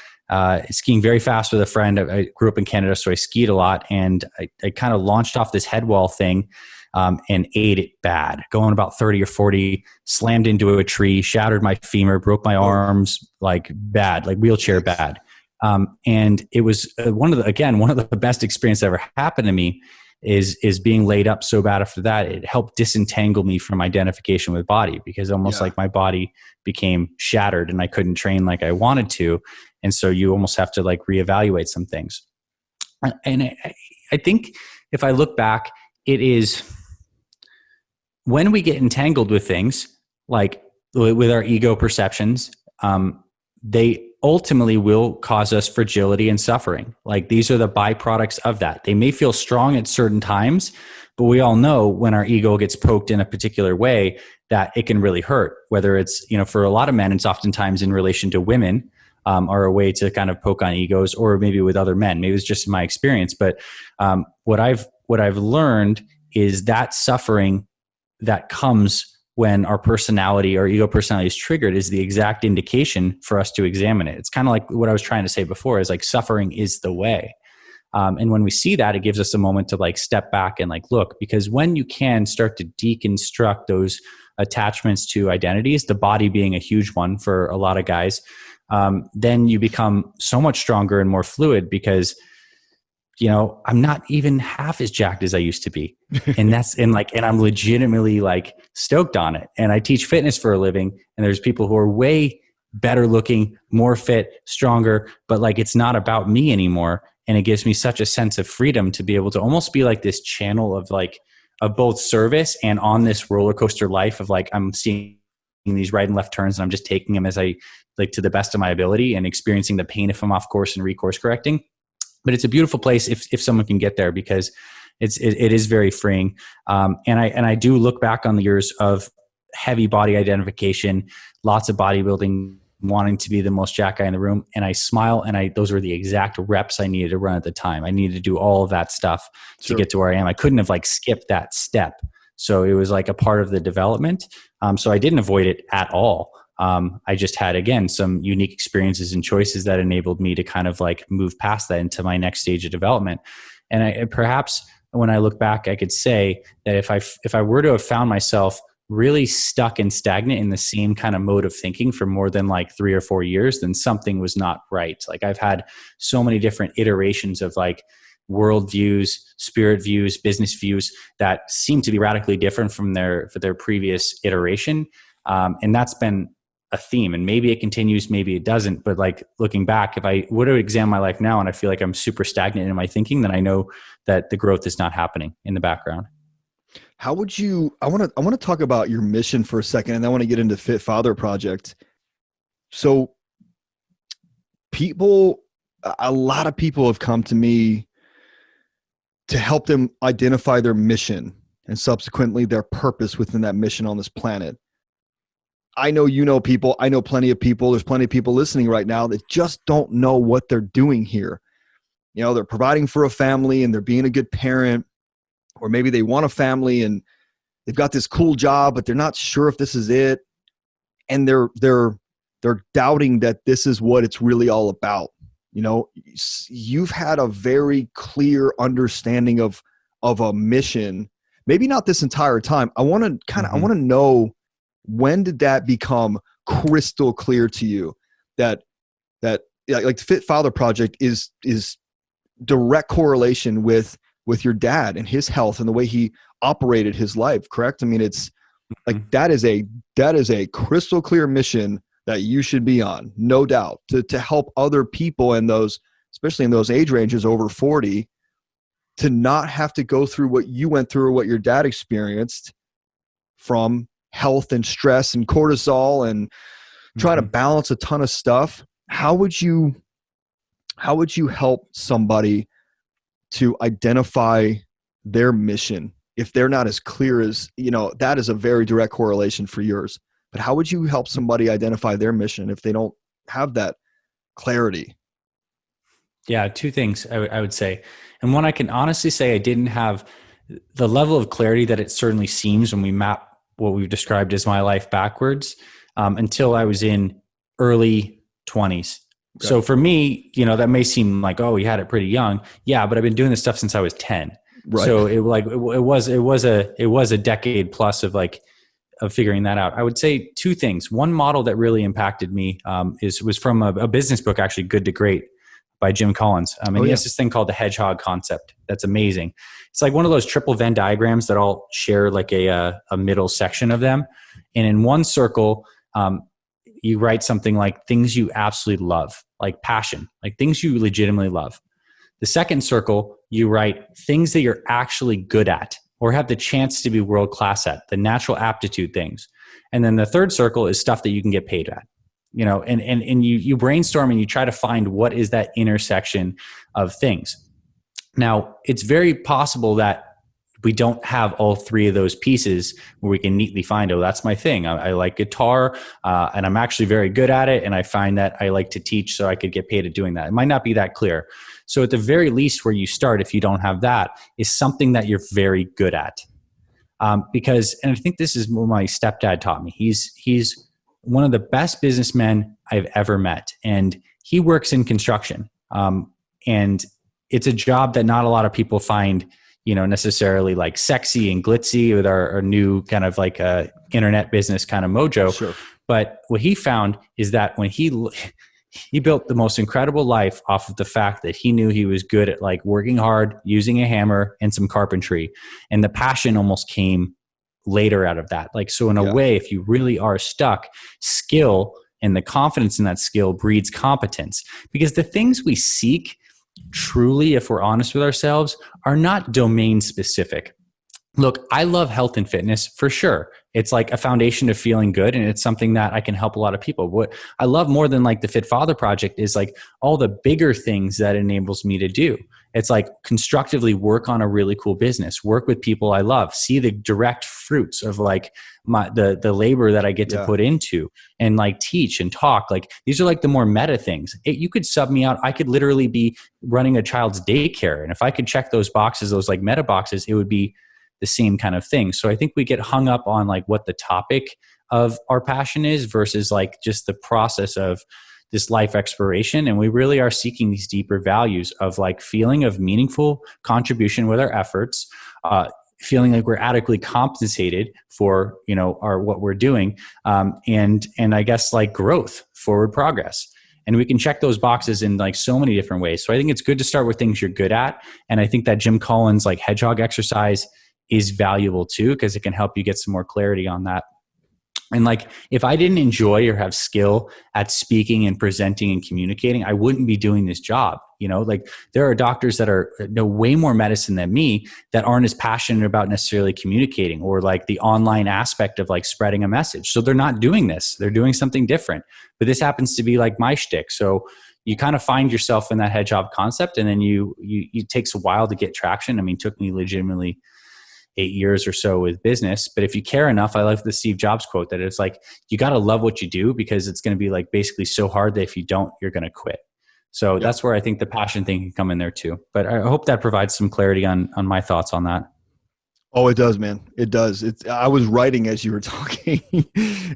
Skiing very fast with a friend. I grew up in Canada, so I skied a lot, and I kind of launched off this head wall thing and ate it bad, going about 30 or 40, slammed into a tree, shattered my femur, broke my arms, like bad, like wheelchair bad. And it was one of the best experiences that ever happened to me is being laid up so bad after that. It helped disentangle me from identification with body, because almost like my body became shattered and I couldn't train like I wanted to. And so you almost have to like reevaluate some things. And I think if I look back, it is when we get entangled with things, like with our ego perceptions, they ultimately will cause us fragility and suffering. Like, these are the byproducts of that. They may feel strong at certain times, but we all know when our ego gets poked in a particular way that it can really hurt. Whether it's, for a lot of men, it's oftentimes in relation to women, are a way to kind of poke on egos, or maybe with other men. Maybe it's just my experience, but what I've learned is that suffering that comes when our personality, our ego personality, is triggered, is the exact indication for us to examine it. It's kind of like what I was trying to say before, is like suffering is the way. And when we see that, it gives us a moment to like step back and like look, because when you can start to deconstruct those attachments to identities, the body being a huge one for a lot of guys, then you become so much stronger and more fluid because, I'm not even half as jacked as I used to be. And and I'm legitimately like stoked on it. And I teach fitness for a living, and there's people who are way better looking, more fit, stronger, but like, it's not about me anymore. And it gives me such a sense of freedom to be able to almost be like this channel of both service and on this roller coaster life of like, I'm seeing these right and left turns and I'm just taking them as I like to the best of my ability and experiencing the pain if I'm off course and recourse correcting. But it's a beautiful place if someone can get there, because it is very freeing. And I do look back on the years of heavy body identification, lots of bodybuilding, wanting to be the most jack guy in the room. And I smile, and those were the exact reps I needed to run at the time. I needed to do all of that stuff to get to where I am. I couldn't have like skipped that step. So it was like a part of the development. So I didn't avoid it at all. I just had, again, some unique experiences and choices that enabled me to kind of like move past that into my next stage of development. And perhaps when I look back, I could say that if I were to have found myself really stuck and stagnant in the same kind of mode of thinking for more than like 3 or 4 years, then something was not right. Like, I've had so many different iterations of like world views, spirit views, business views that seem to be radically different from their previous iteration. And that's been a theme, and maybe it continues, maybe it doesn't. But like, looking back, if I were to examine my life now and I feel like I'm super stagnant in my thinking, then I know that the growth is not happening in the background. How would you, I want to talk about your mission for a second, and I want to get into Fit Father Project. So a lot of people have come to me to help them identify their mission and subsequently their purpose within that mission on this planet. I know people, I know plenty of people, there's plenty of people listening right now that just don't know what they're doing here. They're providing for a family and they're being a good parent, or maybe they want a family and they've got this cool job, but they're not sure if this is it. And they're doubting that this is what it's really all about. You've had a very clear understanding of a mission, maybe not this entire time. I want to know, when did that become crystal clear to you that like the Fit Father Project is direct correlation with your dad and his health and the way he operated his life, correct? I mean, it's like, that is a crystal clear mission that you should be on, no doubt, to help other people in those, especially in those age ranges over 40, to not have to go through what you went through or what your dad experienced from health and stress and cortisol and trying to balance a ton of stuff. How would you help somebody to identify their mission if they're not as clear as, that is a very direct correlation for yours, but how would you help somebody identify their mission if they don't have that clarity? Yeah, 2 things I would say. And one, I can honestly say I didn't have the level of clarity that it certainly seems when we map what we've described as my life backwards, until I was in early 20s. Okay. So for me, that may seem like, oh, he had it pretty young. Yeah, but I've been doing this stuff since I was 10. Right. So it was a decade plus of figuring that out. I would say 2 things. One model that really impacted me was from a business book, actually, Good to Great, by Jim Collins. He has this thing called the hedgehog concept. That's amazing. It's like one of those triple Venn diagrams that all share like a middle section of them. And in one circle, you write something like things you absolutely love, like passion, like things you legitimately love. The second circle, you write things that you're actually good at or have the chance to be world-class at, the natural aptitude things. And then the third circle is stuff that you can get paid at. And you brainstorm and you try to find what is that intersection of things. Now, it's very possible that we don't have all 3 of those pieces where we can neatly find, oh, that's my thing. I like guitar and I'm actually very good at it. And I find that I like to teach, so I could get paid at doing that. It might not be that clear. So at the very least, where you start, if you don't have that, is something that you're very good at. Because, and I think this is what my stepdad taught me. He's one of the best businessmen I've ever met. And he works in construction. And it's a job that not a lot of people find, necessarily like sexy and glitzy with our new kind of like internet business kind of mojo. Sure. But what he found is that when he he built the most incredible life off of the fact that he knew he was good at like working hard, using a hammer and some carpentry. And the passion almost came later out of that. Like, so in a way, if you really are stuck, skill and the confidence in that skill breeds competence, because the things we seek truly, if we're honest with ourselves, are not domain specific. Look, I love health and fitness for sure. It's like a foundation of feeling good, and it's something that I can help a lot of people. What I love more than like the Fit Father Project is like all the bigger things that enables me to do. It's like constructively work on a really cool business, work with people I love, see the direct fruits of like the labor that I get to put into, and like teach and talk. Like these are like the more meta things. You could sub me out. I could literally be running a child's daycare. And if I could check those boxes, those like meta boxes, it would be the same kind of thing. So I think we get hung up on like what the topic of our passion is versus like just the process of this life exploration. And we really are seeking these deeper values of like feeling of meaningful contribution with our efforts, feeling like we're adequately compensated for, you know, what we're doing, and I guess like growth, forward progress. And we can check those boxes in like so many different ways. So I think it's good to start with things you're good at. And I think that Jim Collins like hedgehog exercise is valuable too, because it can help you get some more clarity on that. And like, if I didn't enjoy or have skill at speaking and presenting and communicating, I wouldn't be doing this job. You know, like there are doctors that know way more medicine than me that aren't as passionate about necessarily communicating or like the online aspect of like spreading a message. So they're not doing this. They're doing something different. But this happens to be like my shtick. So you kind of find yourself in that hedgehog concept, and then it takes a while to get traction. I mean, it took me legitimately 8 years or so with business. But if you care enough, I like the Steve Jobs quote that it's like, you got to love what you do, because it's going to be like basically so hard that if you don't, you're going to quit. So that's where I think the passion thing can come in there too. But I hope that provides some clarity on my thoughts on that. Oh, it does, man. It does. I was writing as you were talking,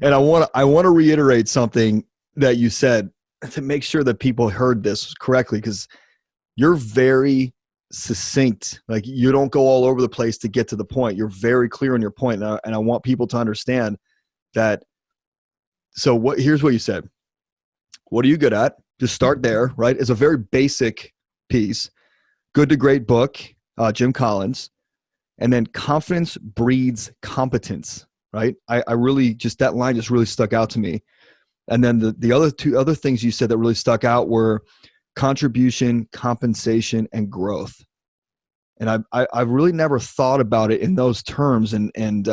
and I want to reiterate something that you said to make sure that people heard this correctly, because you're very succinct. Like, you don't go all over the place to get to the point. You're very clear on your point. And I want people to understand that. So here's what you said. What are you good at? Just start there, right? It's a very basic piece. Good to Great book, Jim Collins. And then confidence breeds competence, right? I really just, that line just really stuck out to me. And then the two other things you said that really stuck out were contribution, compensation, and growth. And I've really never thought about it in those terms. And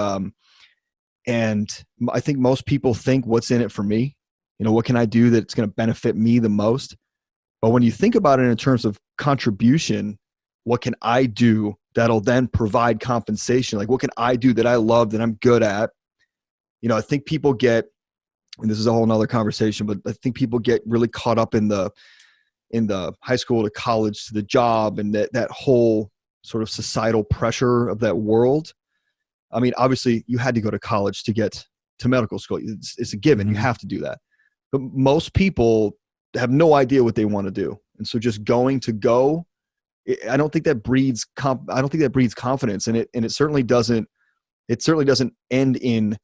I think most people think, what's in it for me? You know, what can I do that's going to benefit me the most? But when you think about it in terms of contribution, what can I do that'll then provide compensation? Like, what can I do that I love, that I'm good at? You know, I think people get, and this is a whole nother conversation, but I think people get really caught up in the high school to college to the job, and that whole sort of societal pressure of that world. I mean, obviously you had to go to college to get to medical school. It's a given. You have to do that. But most people have no idea what they want to do. And so just I don't think that breeds confidence, and it certainly doesn't end in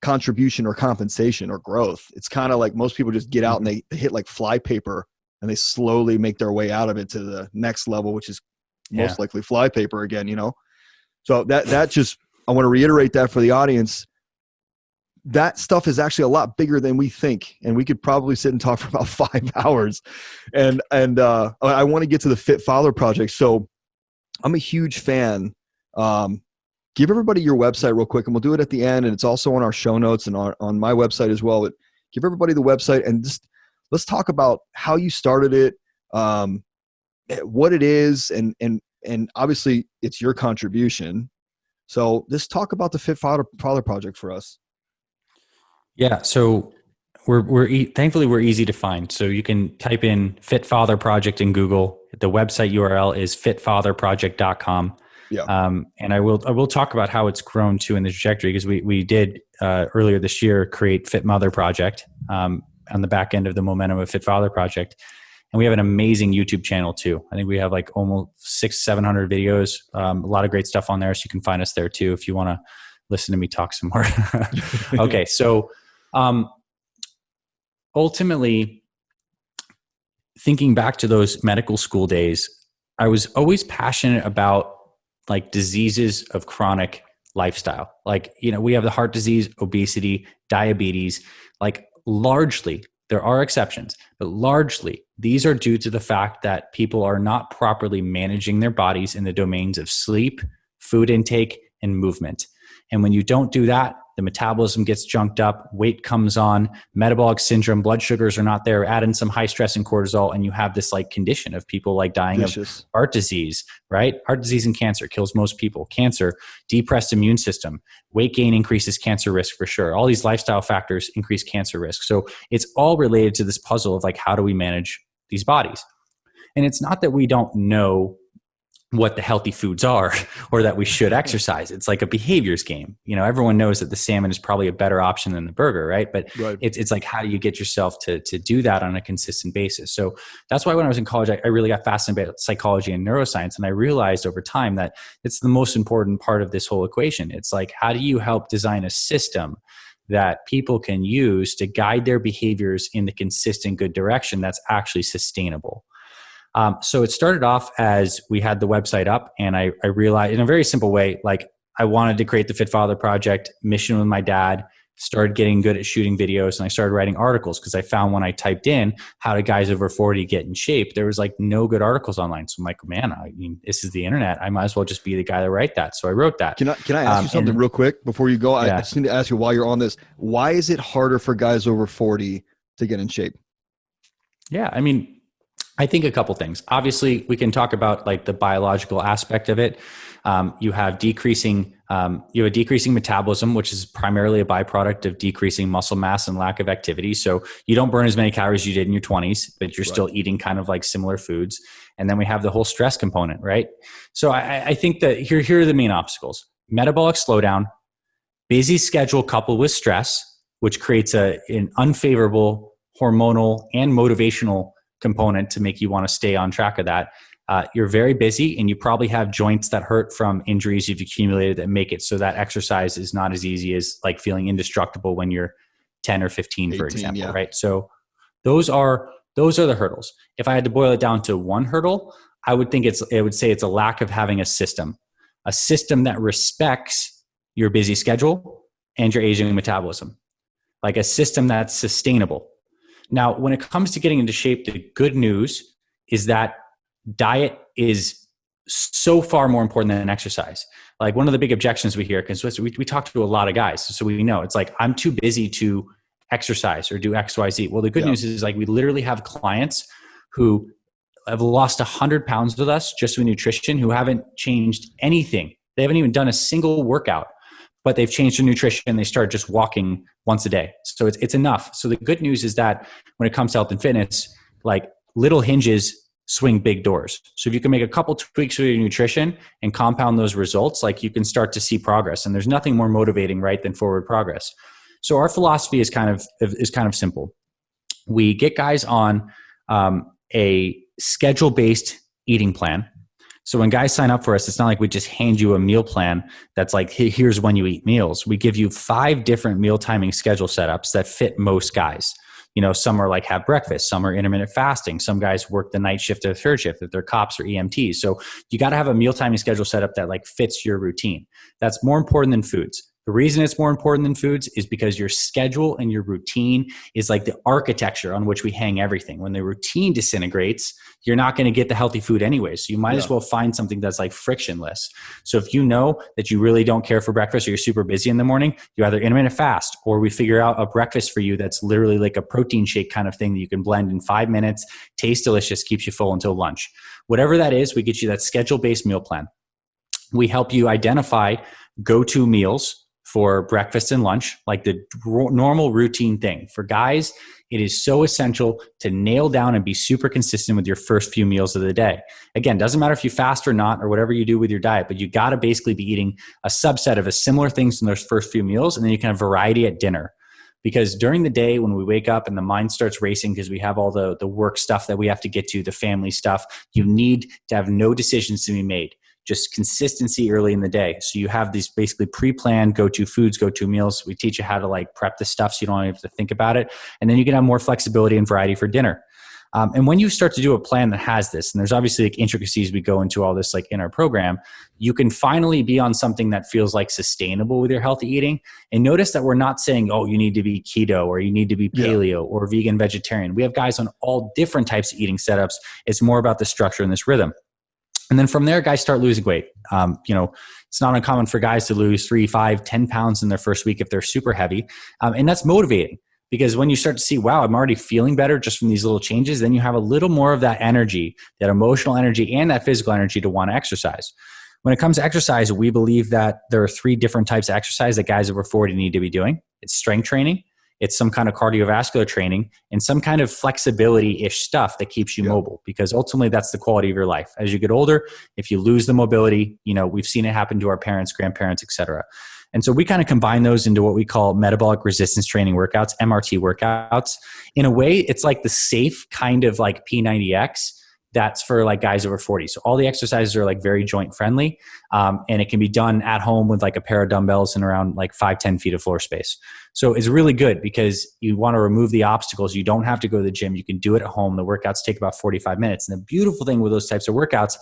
contribution or compensation or growth. It's kind of like most people just get out and they hit like fly paper, and they slowly make their way out of it to the next level, which is most likely fly paper again, you know? So that just, I want to reiterate that for the audience. That stuff is actually a lot bigger than we think. And we could probably sit and talk for about 5 hours. And I want to get to the Fit Father Project. So I'm a huge fan. Give everybody your website real quick, and we'll do it at the end. And it's also on our show notes and on my website as well. But give everybody the website, and just let's talk about how you started it, what it is, and obviously it's your contribution. So just talk about the Fit Father Project for us. Yeah. So thankfully we're easy to find. So you can type in Fit Father Project in Google. The website URL is fitfatherproject.com. Yeah. And I will talk about how it's grown too in the trajectory, because we did earlier this year create Fit Mother Project on the back end of the momentum of Fit Father Project. And we have an amazing YouTube channel too. I think we have like almost 600-700 videos, a lot of great stuff on there. So you can find us there too if you want to listen to me talk some more. Okay. So ultimately, thinking back to those medical school days, I was always passionate about like diseases of chronic lifestyle. Like, we have the heart disease, obesity, diabetes, like largely, there are exceptions, but largely these are due to the fact that people are not properly managing their bodies in the domains of sleep, food intake, and movement. And when you don't do that, the metabolism gets junked up, weight comes on, metabolic syndrome, blood sugars are not there, add in some high stress and cortisol, and you have this like condition of people like dying of heart disease, right? Heart disease and cancer kills most people. Cancer, depressed immune system, weight gain increases cancer risk for sure. All these lifestyle factors increase cancer risk. So it's all related to this puzzle of like, how do we manage these bodies? And it's not that we don't know what the healthy foods are or that we should exercise. It's like a behaviors game. Everyone knows that the salmon is probably a better option than the burger, right? But it's like, how do you get yourself to do that on a consistent basis? So that's why when I was in college, I really got fascinated with psychology and neuroscience. And I realized over time that it's the most important part of this whole equation. It's like, how do you help design a system that people can use to guide their behaviors in the consistent good direction that's actually sustainable? So it started off as we had the website up, and I realized in a very simple way, like I wanted to create the Fit Father Project mission with my dad, started getting good at shooting videos, and I started writing articles because I found when I typed in how do guys over 40 get in shape, there was like no good articles online. So I'm like, man, this is the internet. I might as well just be the guy that write that. So I wrote that. Can I ask you something real quick before you go? I just need to ask you while you're on this, why is it harder for guys over 40 to get in shape? Yeah. I think a couple things. Obviously, we can talk about like the biological aspect of it. You have a decreasing metabolism, which is primarily a byproduct of decreasing muscle mass and lack of activity. So you don't burn as many calories as you did in your 20s, but you're still eating kind of like similar foods. And then we have the whole stress component, right? So I think that here are the main obstacles: metabolic slowdown, busy schedule coupled with stress, which creates an unfavorable hormonal and motivational component to make you want to stay on track of that. You're very busy, and you probably have joints that hurt from injuries you've accumulated that make it so that exercise is not as easy as like feeling indestructible when you're 10 or 15, 18, for example, right? So those are the hurdles. If I had to boil it down to one hurdle, I would say it's a lack of having a system that respects your busy schedule and your aging metabolism, like a system that's sustainable. Now, when it comes to getting into shape, the good news is that diet is so far more important than exercise. Like one of the big objections we hear, because we talk to a lot of guys, so we know it's like, I'm too busy to exercise or do X, Y, Z. Well, the good news is like we literally have clients who have lost 100 pounds with us just with nutrition, who haven't changed anything. They haven't even done a single workout, but they've changed their nutrition and they start just walking once a day. So it's enough. So the good news is that when it comes to health and fitness, like little hinges swing big doors. So if you can make a couple tweaks with your nutrition and compound those results, like you can start to see progress. And there's nothing more motivating, right, than forward progress. So our philosophy is kind of simple. We get guys on a schedule-based eating plan. So when guys sign up for us, it's not like we just hand you a meal plan that's like, hey, here's when you eat meals. We give you 5 different meal timing schedule setups that fit most guys. Some are like have breakfast, some are intermittent fasting. Some guys work the night shift or the third shift if they're cops or EMTs. So you got to have a meal timing schedule setup that like fits your routine. That's more important than foods. The reason it's more important than foods is because your schedule and your routine is like the architecture on which we hang everything. When the routine disintegrates, you're not going to get the healthy food anyway. So you might as well find something that's like frictionless. So if you know that you really don't care for breakfast or you're super busy in the morning, you either intermittent fast or we figure out a breakfast for you that's literally like a protein shake kind of thing that you can blend in 5 minutes, tastes delicious, keeps you full until lunch. Whatever that is, we get you that schedule-based meal plan. We help you identify go-to meals for breakfast and lunch, like the normal routine thing. For guys, it is so essential to nail down and be super consistent with your first few meals of the day. Again, doesn't matter if you fast or not or whatever you do with your diet, but you got to basically be eating a subset of a similar things in those first few meals, and then you can have variety at dinner. Because during the day when we wake up and the mind starts racing because we have all the work stuff that we have to get to, the family stuff, you need to have no decisions to be made. Just consistency early in the day. So you have these basically pre-planned go-to foods, go-to meals. We teach you how to like prep the stuff so you don't have to think about it. And then you can have more flexibility and variety for dinner. And when you start to do a plan that has this, and there's obviously like intricacies, we go into all this like in our program, you can finally be on something that feels like sustainable with your healthy eating. And notice that we're not saying, oh, you need to be keto or you need to be paleo or vegan, vegetarian. We have guys on all different types of eating setups. It's more about the structure and this rhythm. And then from there, guys start losing weight. It's not uncommon for guys to lose 3, 5, 10 pounds in their first week if they're super heavy. And that's motivating because when you start to see, wow, I'm already feeling better just from these little changes, then you have a little more of that energy, that emotional energy and that physical energy to want to exercise. When it comes to exercise, we believe that there are 3 different types of exercise that guys over 40 need to be doing. It's strength training, it's some kind of cardiovascular training, and some kind of flexibility-ish stuff that keeps you mobile, because ultimately that's the quality of your life. As you get older, if you lose the mobility, we've seen it happen to our parents, grandparents, et cetera. And so we kind of combine those into what we call metabolic resistance training workouts, MRT workouts. In a way, it's like the safe kind of like P90X that's for like guys over 40. So all the exercises are like very joint friendly. And it can be done at home with like a pair of dumbbells and around like 5-10 feet of floor space. So it's really good because you want to remove the obstacles. You don't have to go to the gym. You can do it at home. The workouts take about 45 minutes. And the beautiful thing with those types of workouts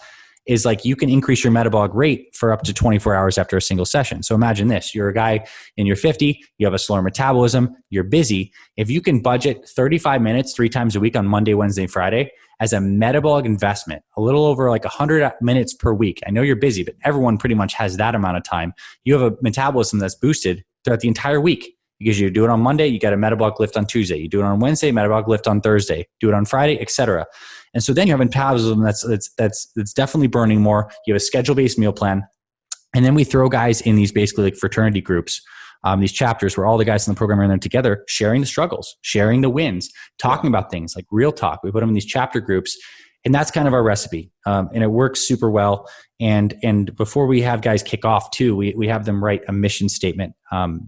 is like you can increase your metabolic rate for up to 24 hours after a single session. So imagine this, you're a guy in your 50, you have a slower metabolism, you're busy. If you can budget 35 minutes 3 times a week on Monday, Wednesday, Friday as a metabolic investment, a little over like 100 minutes per week. I know you're busy, but everyone pretty much has that amount of time. You have a metabolism that's boosted throughout the entire week. Because you do it on Monday, you got a metabolic lift on Tuesday. You do it on Wednesday, metabolic lift on Thursday. Do it on Friday, etc. And so then you have a metabolism that's definitely burning more. You have a schedule-based meal plan, and then we throw guys in these basically like fraternity groups, these chapters where all the guys in the program are in there together, sharing the struggles, sharing the wins, talking about things like real talk. We put them in these chapter groups, and that's kind of our recipe, and it works super well. And before we have guys kick off too, we have them write a mission statement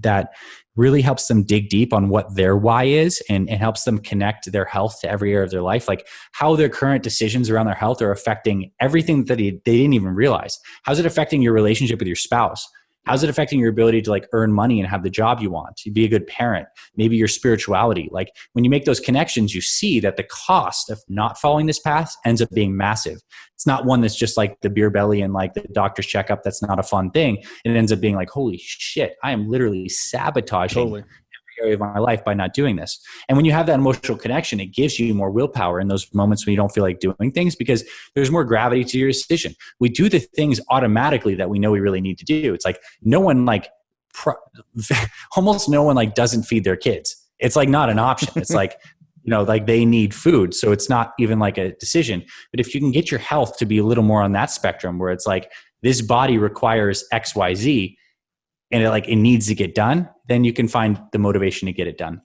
that really helps them dig deep on what their why is and helps them connect their health to every area of their life, like how their current decisions around their health are affecting everything that they didn't even realize. How's it affecting your relationship with your spouse? How's it affecting your ability to like earn money and have the job you want, to be a good parent, maybe your spirituality? Like when you make those connections, you see that the cost of not following this path ends up being massive. It's not one that's just like the beer belly and like the doctor's checkup. That's not a fun thing. It ends up being like, holy shit, I am literally sabotaging every area of my life by not doing this. And when you have that emotional connection, it gives you more willpower in those moments when you don't feel like doing things because there's more gravity to your decision. We do the things automatically that we know we really need to do. It's like no one like almost no one like doesn't feed their kids. It's like not an option. It's like, like they need food. So it's not even like a decision. But if you can get your health to be a little more on that spectrum where it's like this body requires X, Y, Z, and it needs to get done, then you can find the motivation to get it done.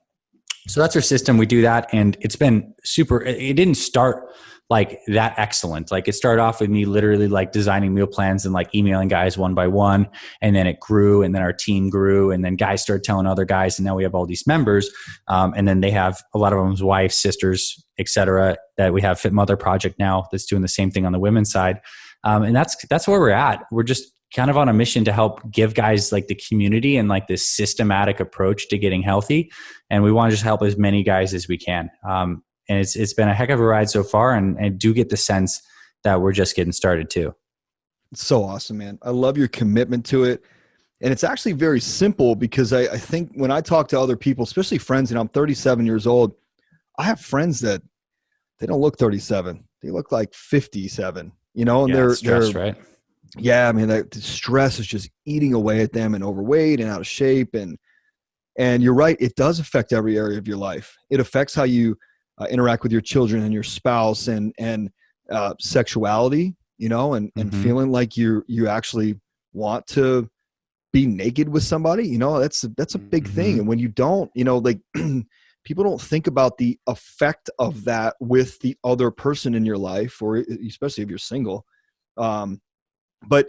So that's our system. We do that. And it's been super, it didn't start like that excellent. Like it started off with me literally like designing meal plans and like emailing guys one by one. And then it grew and then our team grew and then guys started telling other guys. And now we have all these members. And then they have a lot of them's wives, sisters, et cetera, that we have Fit Mother Project now that's doing the same thing on the women's side. And that's where we're at. We're just kind of on a mission to help give guys like the community and like this systematic approach to getting healthy. And we want to just help as many guys as we can. And it's been a heck of a ride so far. And I do get the sense that we're just getting started too. It's so awesome, man. I love your commitment to it. And it's actually very simple because I think when I talk to other people, especially friends, and I'm 37 years old, I have friends that they don't look 37. They look like 57, and they're stressed, right? Yeah, I mean, the stress is just eating away at them and overweight and out of shape. And you're right, it does affect every area of your life. It affects how you interact with your children and your spouse and sexuality, and feeling like you actually want to be naked with somebody, that's a big thing. And when you don't, like people don't think about the effect of that with the other person in your life, or especially if you're single. But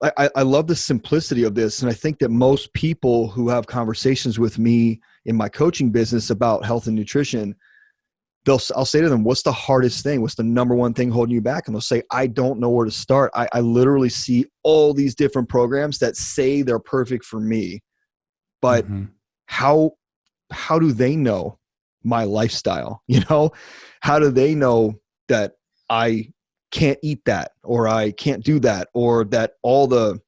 I love the simplicity of this. And I think that most people who have conversations with me in my coaching business about health and nutrition, I'll say to them, what's the hardest thing? What's the number one thing holding you back? And they'll say, I don't know where to start. I literally see all these different programs that say they're perfect for me, but how do they know my lifestyle? How do they know that I can't eat that, or I can't do that, or that all the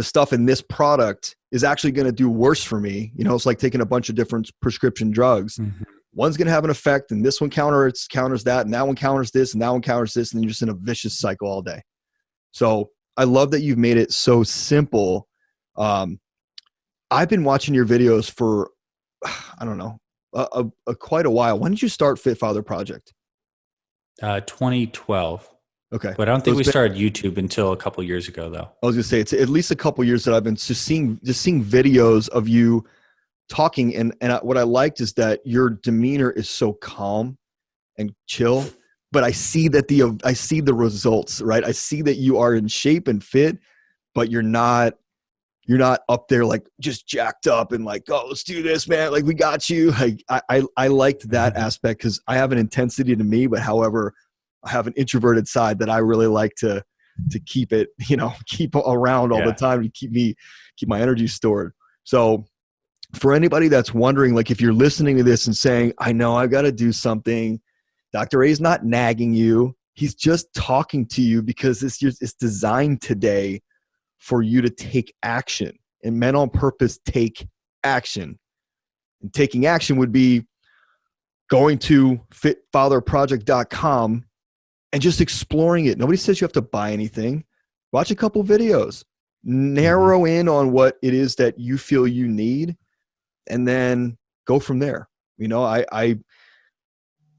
stuff in this product is actually going to do worse for me? It's like taking a bunch of different prescription drugs. Mm-hmm. One's going to have an effect, and this one counters that, and that one counters this, and that one counters this, and then you're just in a vicious cycle all day. So I love that you've made it so simple. I've been watching your videos for, I don't know, quite a while. When did you start Fit Father Project? 2012. Okay. But I don't think we started YouTube until a couple years ago, though. I was going to say, it's at least a couple years that I've been just seeing videos of you talking. And what I liked is that your demeanor is so calm and chill, but I see the results, right? I see that you are in shape and fit, but you're not up there like just jacked up and like, oh, let's do this, man. Like, we got you. Like, I liked that aspect, because I have an intensity to me, but however, I have an introverted side that I really like to keep it, keep around all the time to keep my energy stored. So for anybody that's wondering, like, if you're listening to this and saying, I know I've got to do something, Dr. A is not nagging you. He's just talking to you because it's designed today for you to take action. And Men on Purpose take action. And taking action would be going to fitfatherproject.com and just exploring it. Nobody says you have to buy anything. Watch a couple videos. Narrow in on what it is that you feel you need, and then go from there.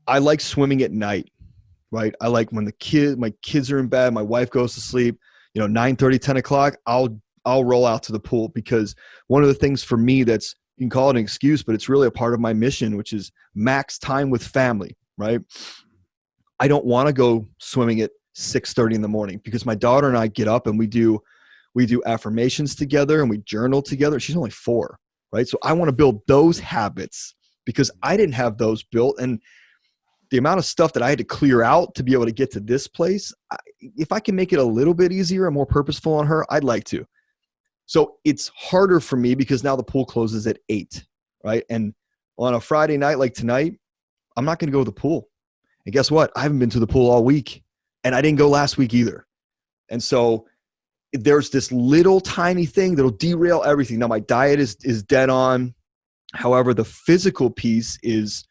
I like swimming at night, right? I like when my kids are in bed, my wife goes to sleep, 9:30, 10 o'clock, I'll roll out to the pool, because one of the things for me that's, you can call it an excuse, but it's really a part of my mission, which is max time with family, right? I don't want to go swimming at 6:30 in the morning, because my daughter and I get up and we do affirmations together and we journal together. She's only 4, right? So I want to build those habits, because I didn't have those built. And the amount of stuff that I had to clear out to be able to get to this place, if I can make it a little bit easier and more purposeful on her, I'd like to. So it's harder for me because now the pool closes at 8, right? And on a Friday night like tonight, I'm not going to go to the pool. And guess what? I haven't been to the pool all week, and I didn't go last week either. And so there's this little tiny thing that'll derail everything. Now my diet is dead on. However, the physical piece is,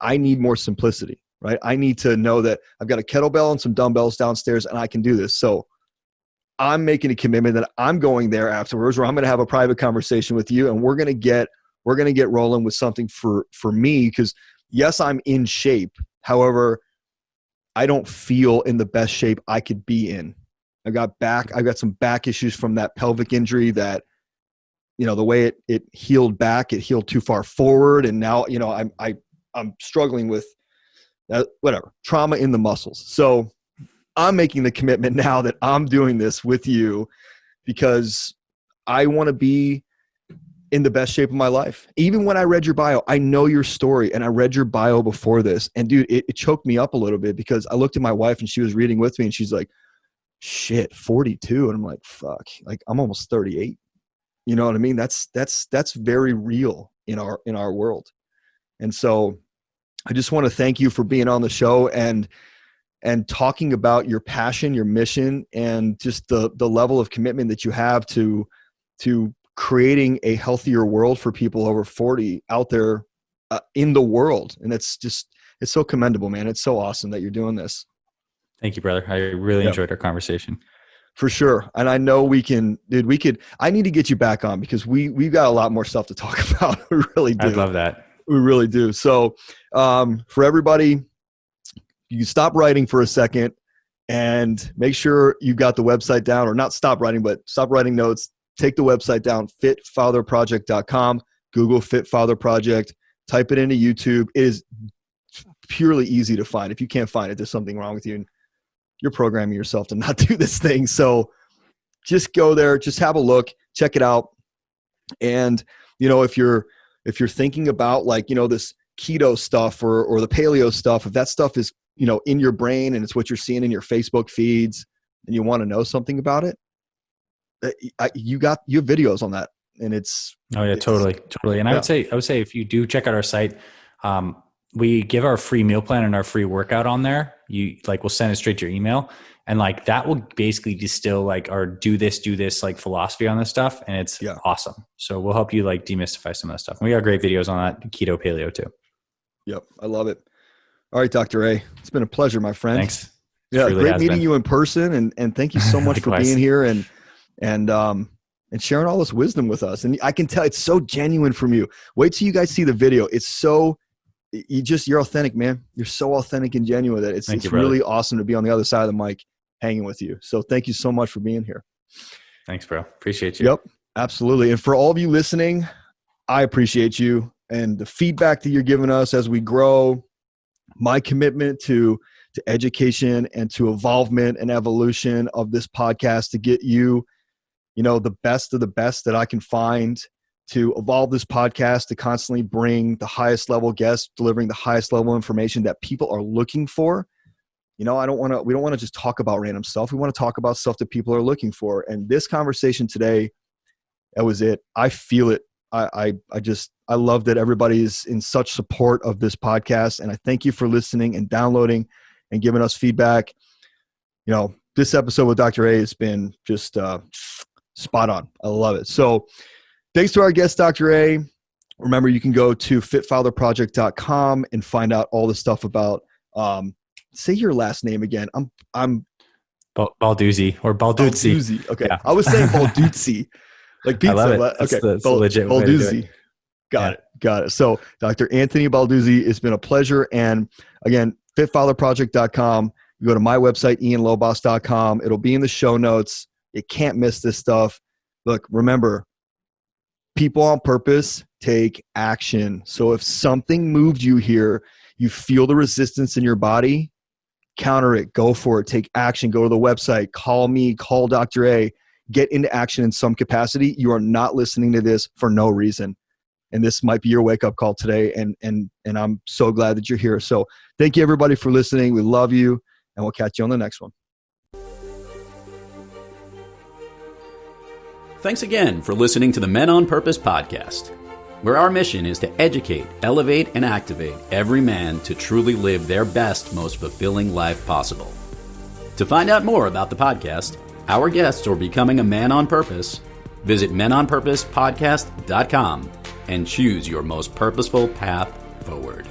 I need more simplicity, right? I need to know that I've got a kettlebell and some dumbbells downstairs and I can do this. So I'm making a commitment that I'm going there afterwards, where I'm going to have a private conversation with you, and we're going to get rolling with something for me. Because yes, I'm in shape. However, I don't feel in the best shape I could be in. I've got some back issues from that pelvic injury that, the way it healed back, it healed too far forward. And now, I'm struggling with that, trauma in the muscles. So I'm making the commitment now that I'm doing this with you, because I want to be in the best shape of my life. Even when I read your bio, I know your story, and I read your bio before this, and dude, it choked me up a little bit, because I looked at my wife and she was reading with me and she's like, shit, 42. And I'm like, fuck, like I'm almost 38. You know what I mean? That's very real in our world. And so I just want to thank you for being on the show and talking about your passion, your mission, and just the level of commitment that you have to creating a healthier world for people over 40 out there in the world. And it's so commendable, man. It's so awesome that you're doing this. Thank you, brother. I really enjoyed our conversation. For sure. And I know I need to get you back on, because we've got a lot more stuff to talk about. We really do. I'd love that. We really do. So for everybody, you can stop writing for a second and make sure you got the website down, or not stop writing, but stop writing notes. Take the website down, fitfatherproject.com, Google Fit Father Project, type it into YouTube. It is purely easy to find. If you can't find it, there's something wrong with you, and you're programming yourself to not do this thing. So just go there, just have a look, check it out. And, if you're thinking about this keto stuff or the paleo stuff, if that stuff is, in your brain and it's what you're seeing in your Facebook feeds and you want to know something about it, you have videos on that, and it's. Oh yeah, totally. And I would say if you do check out our site, we give our free meal plan and our free workout on there. We'll send it straight to your email. And like that will basically distill like our do this like philosophy on this stuff. And it's awesome. So we'll help you like demystify some of that stuff. And we got great videos on that, keto, paleo too. Yep. I love it. All right, Dr. A, it's been a pleasure, my friend. Thanks. Yeah. Great meeting you in person. And thank you so much for being here and sharing all this wisdom with us. And I can tell it's so genuine from you. Wait till you guys see the video. It's so, you're authentic, man. You're so authentic and genuine that it's really awesome to be on the other side of the mic hanging with you. So thank you so much for being here. Thanks, bro. Appreciate you. Yep, absolutely. And for all of you listening, I appreciate you and the feedback that you're giving us as we grow. My commitment to education and to evolvement and evolution of this podcast to get you, the best of the best that I can find, to evolve this podcast, to constantly bring the highest level guests, delivering the highest level information that people are looking for. We don't want to just talk about random stuff. We want to talk about stuff that people are looking for. And this conversation today, that was it. I feel it. I love that everybody is in such support of this podcast. And I thank you for listening and downloading and giving us feedback. This episode with Dr. A has been just spot on. I love it. So thanks to our guest, Dr. A. Remember, you can go to fitfatherproject.com and find out all the stuff about, say your last name again. I'm Balduzzi or Balduzzi. Balduzzi. Okay. Yeah. I was saying Balduzzi, like pizza. I love it. That's okay. the legit Balduzzi. Got it. So Dr. Anthony Balduzzi, it's been a pleasure. And again, fitfatherproject.com. You go to my website, ianlobos.com. It'll be in the show notes. You can't miss this stuff. Look, remember, people on purpose take action. So if something moved you here, you feel the resistance in your body, counter it, go for it, take action, go to the website, call me, call Dr. A, get into action in some capacity. You are not listening to this for no reason. And this might be your wake-up call today. And I'm so glad that you're here. So thank you, everybody, for listening. We love you, and we'll catch you on the next one. Thanks again for listening to the Men on Purpose podcast, where our mission is to educate, elevate, and activate every man to truly live their best, most fulfilling life possible. To find out more about the podcast, our guests, or becoming a man on purpose, visit menonpurposepodcast.com and choose your most purposeful path forward.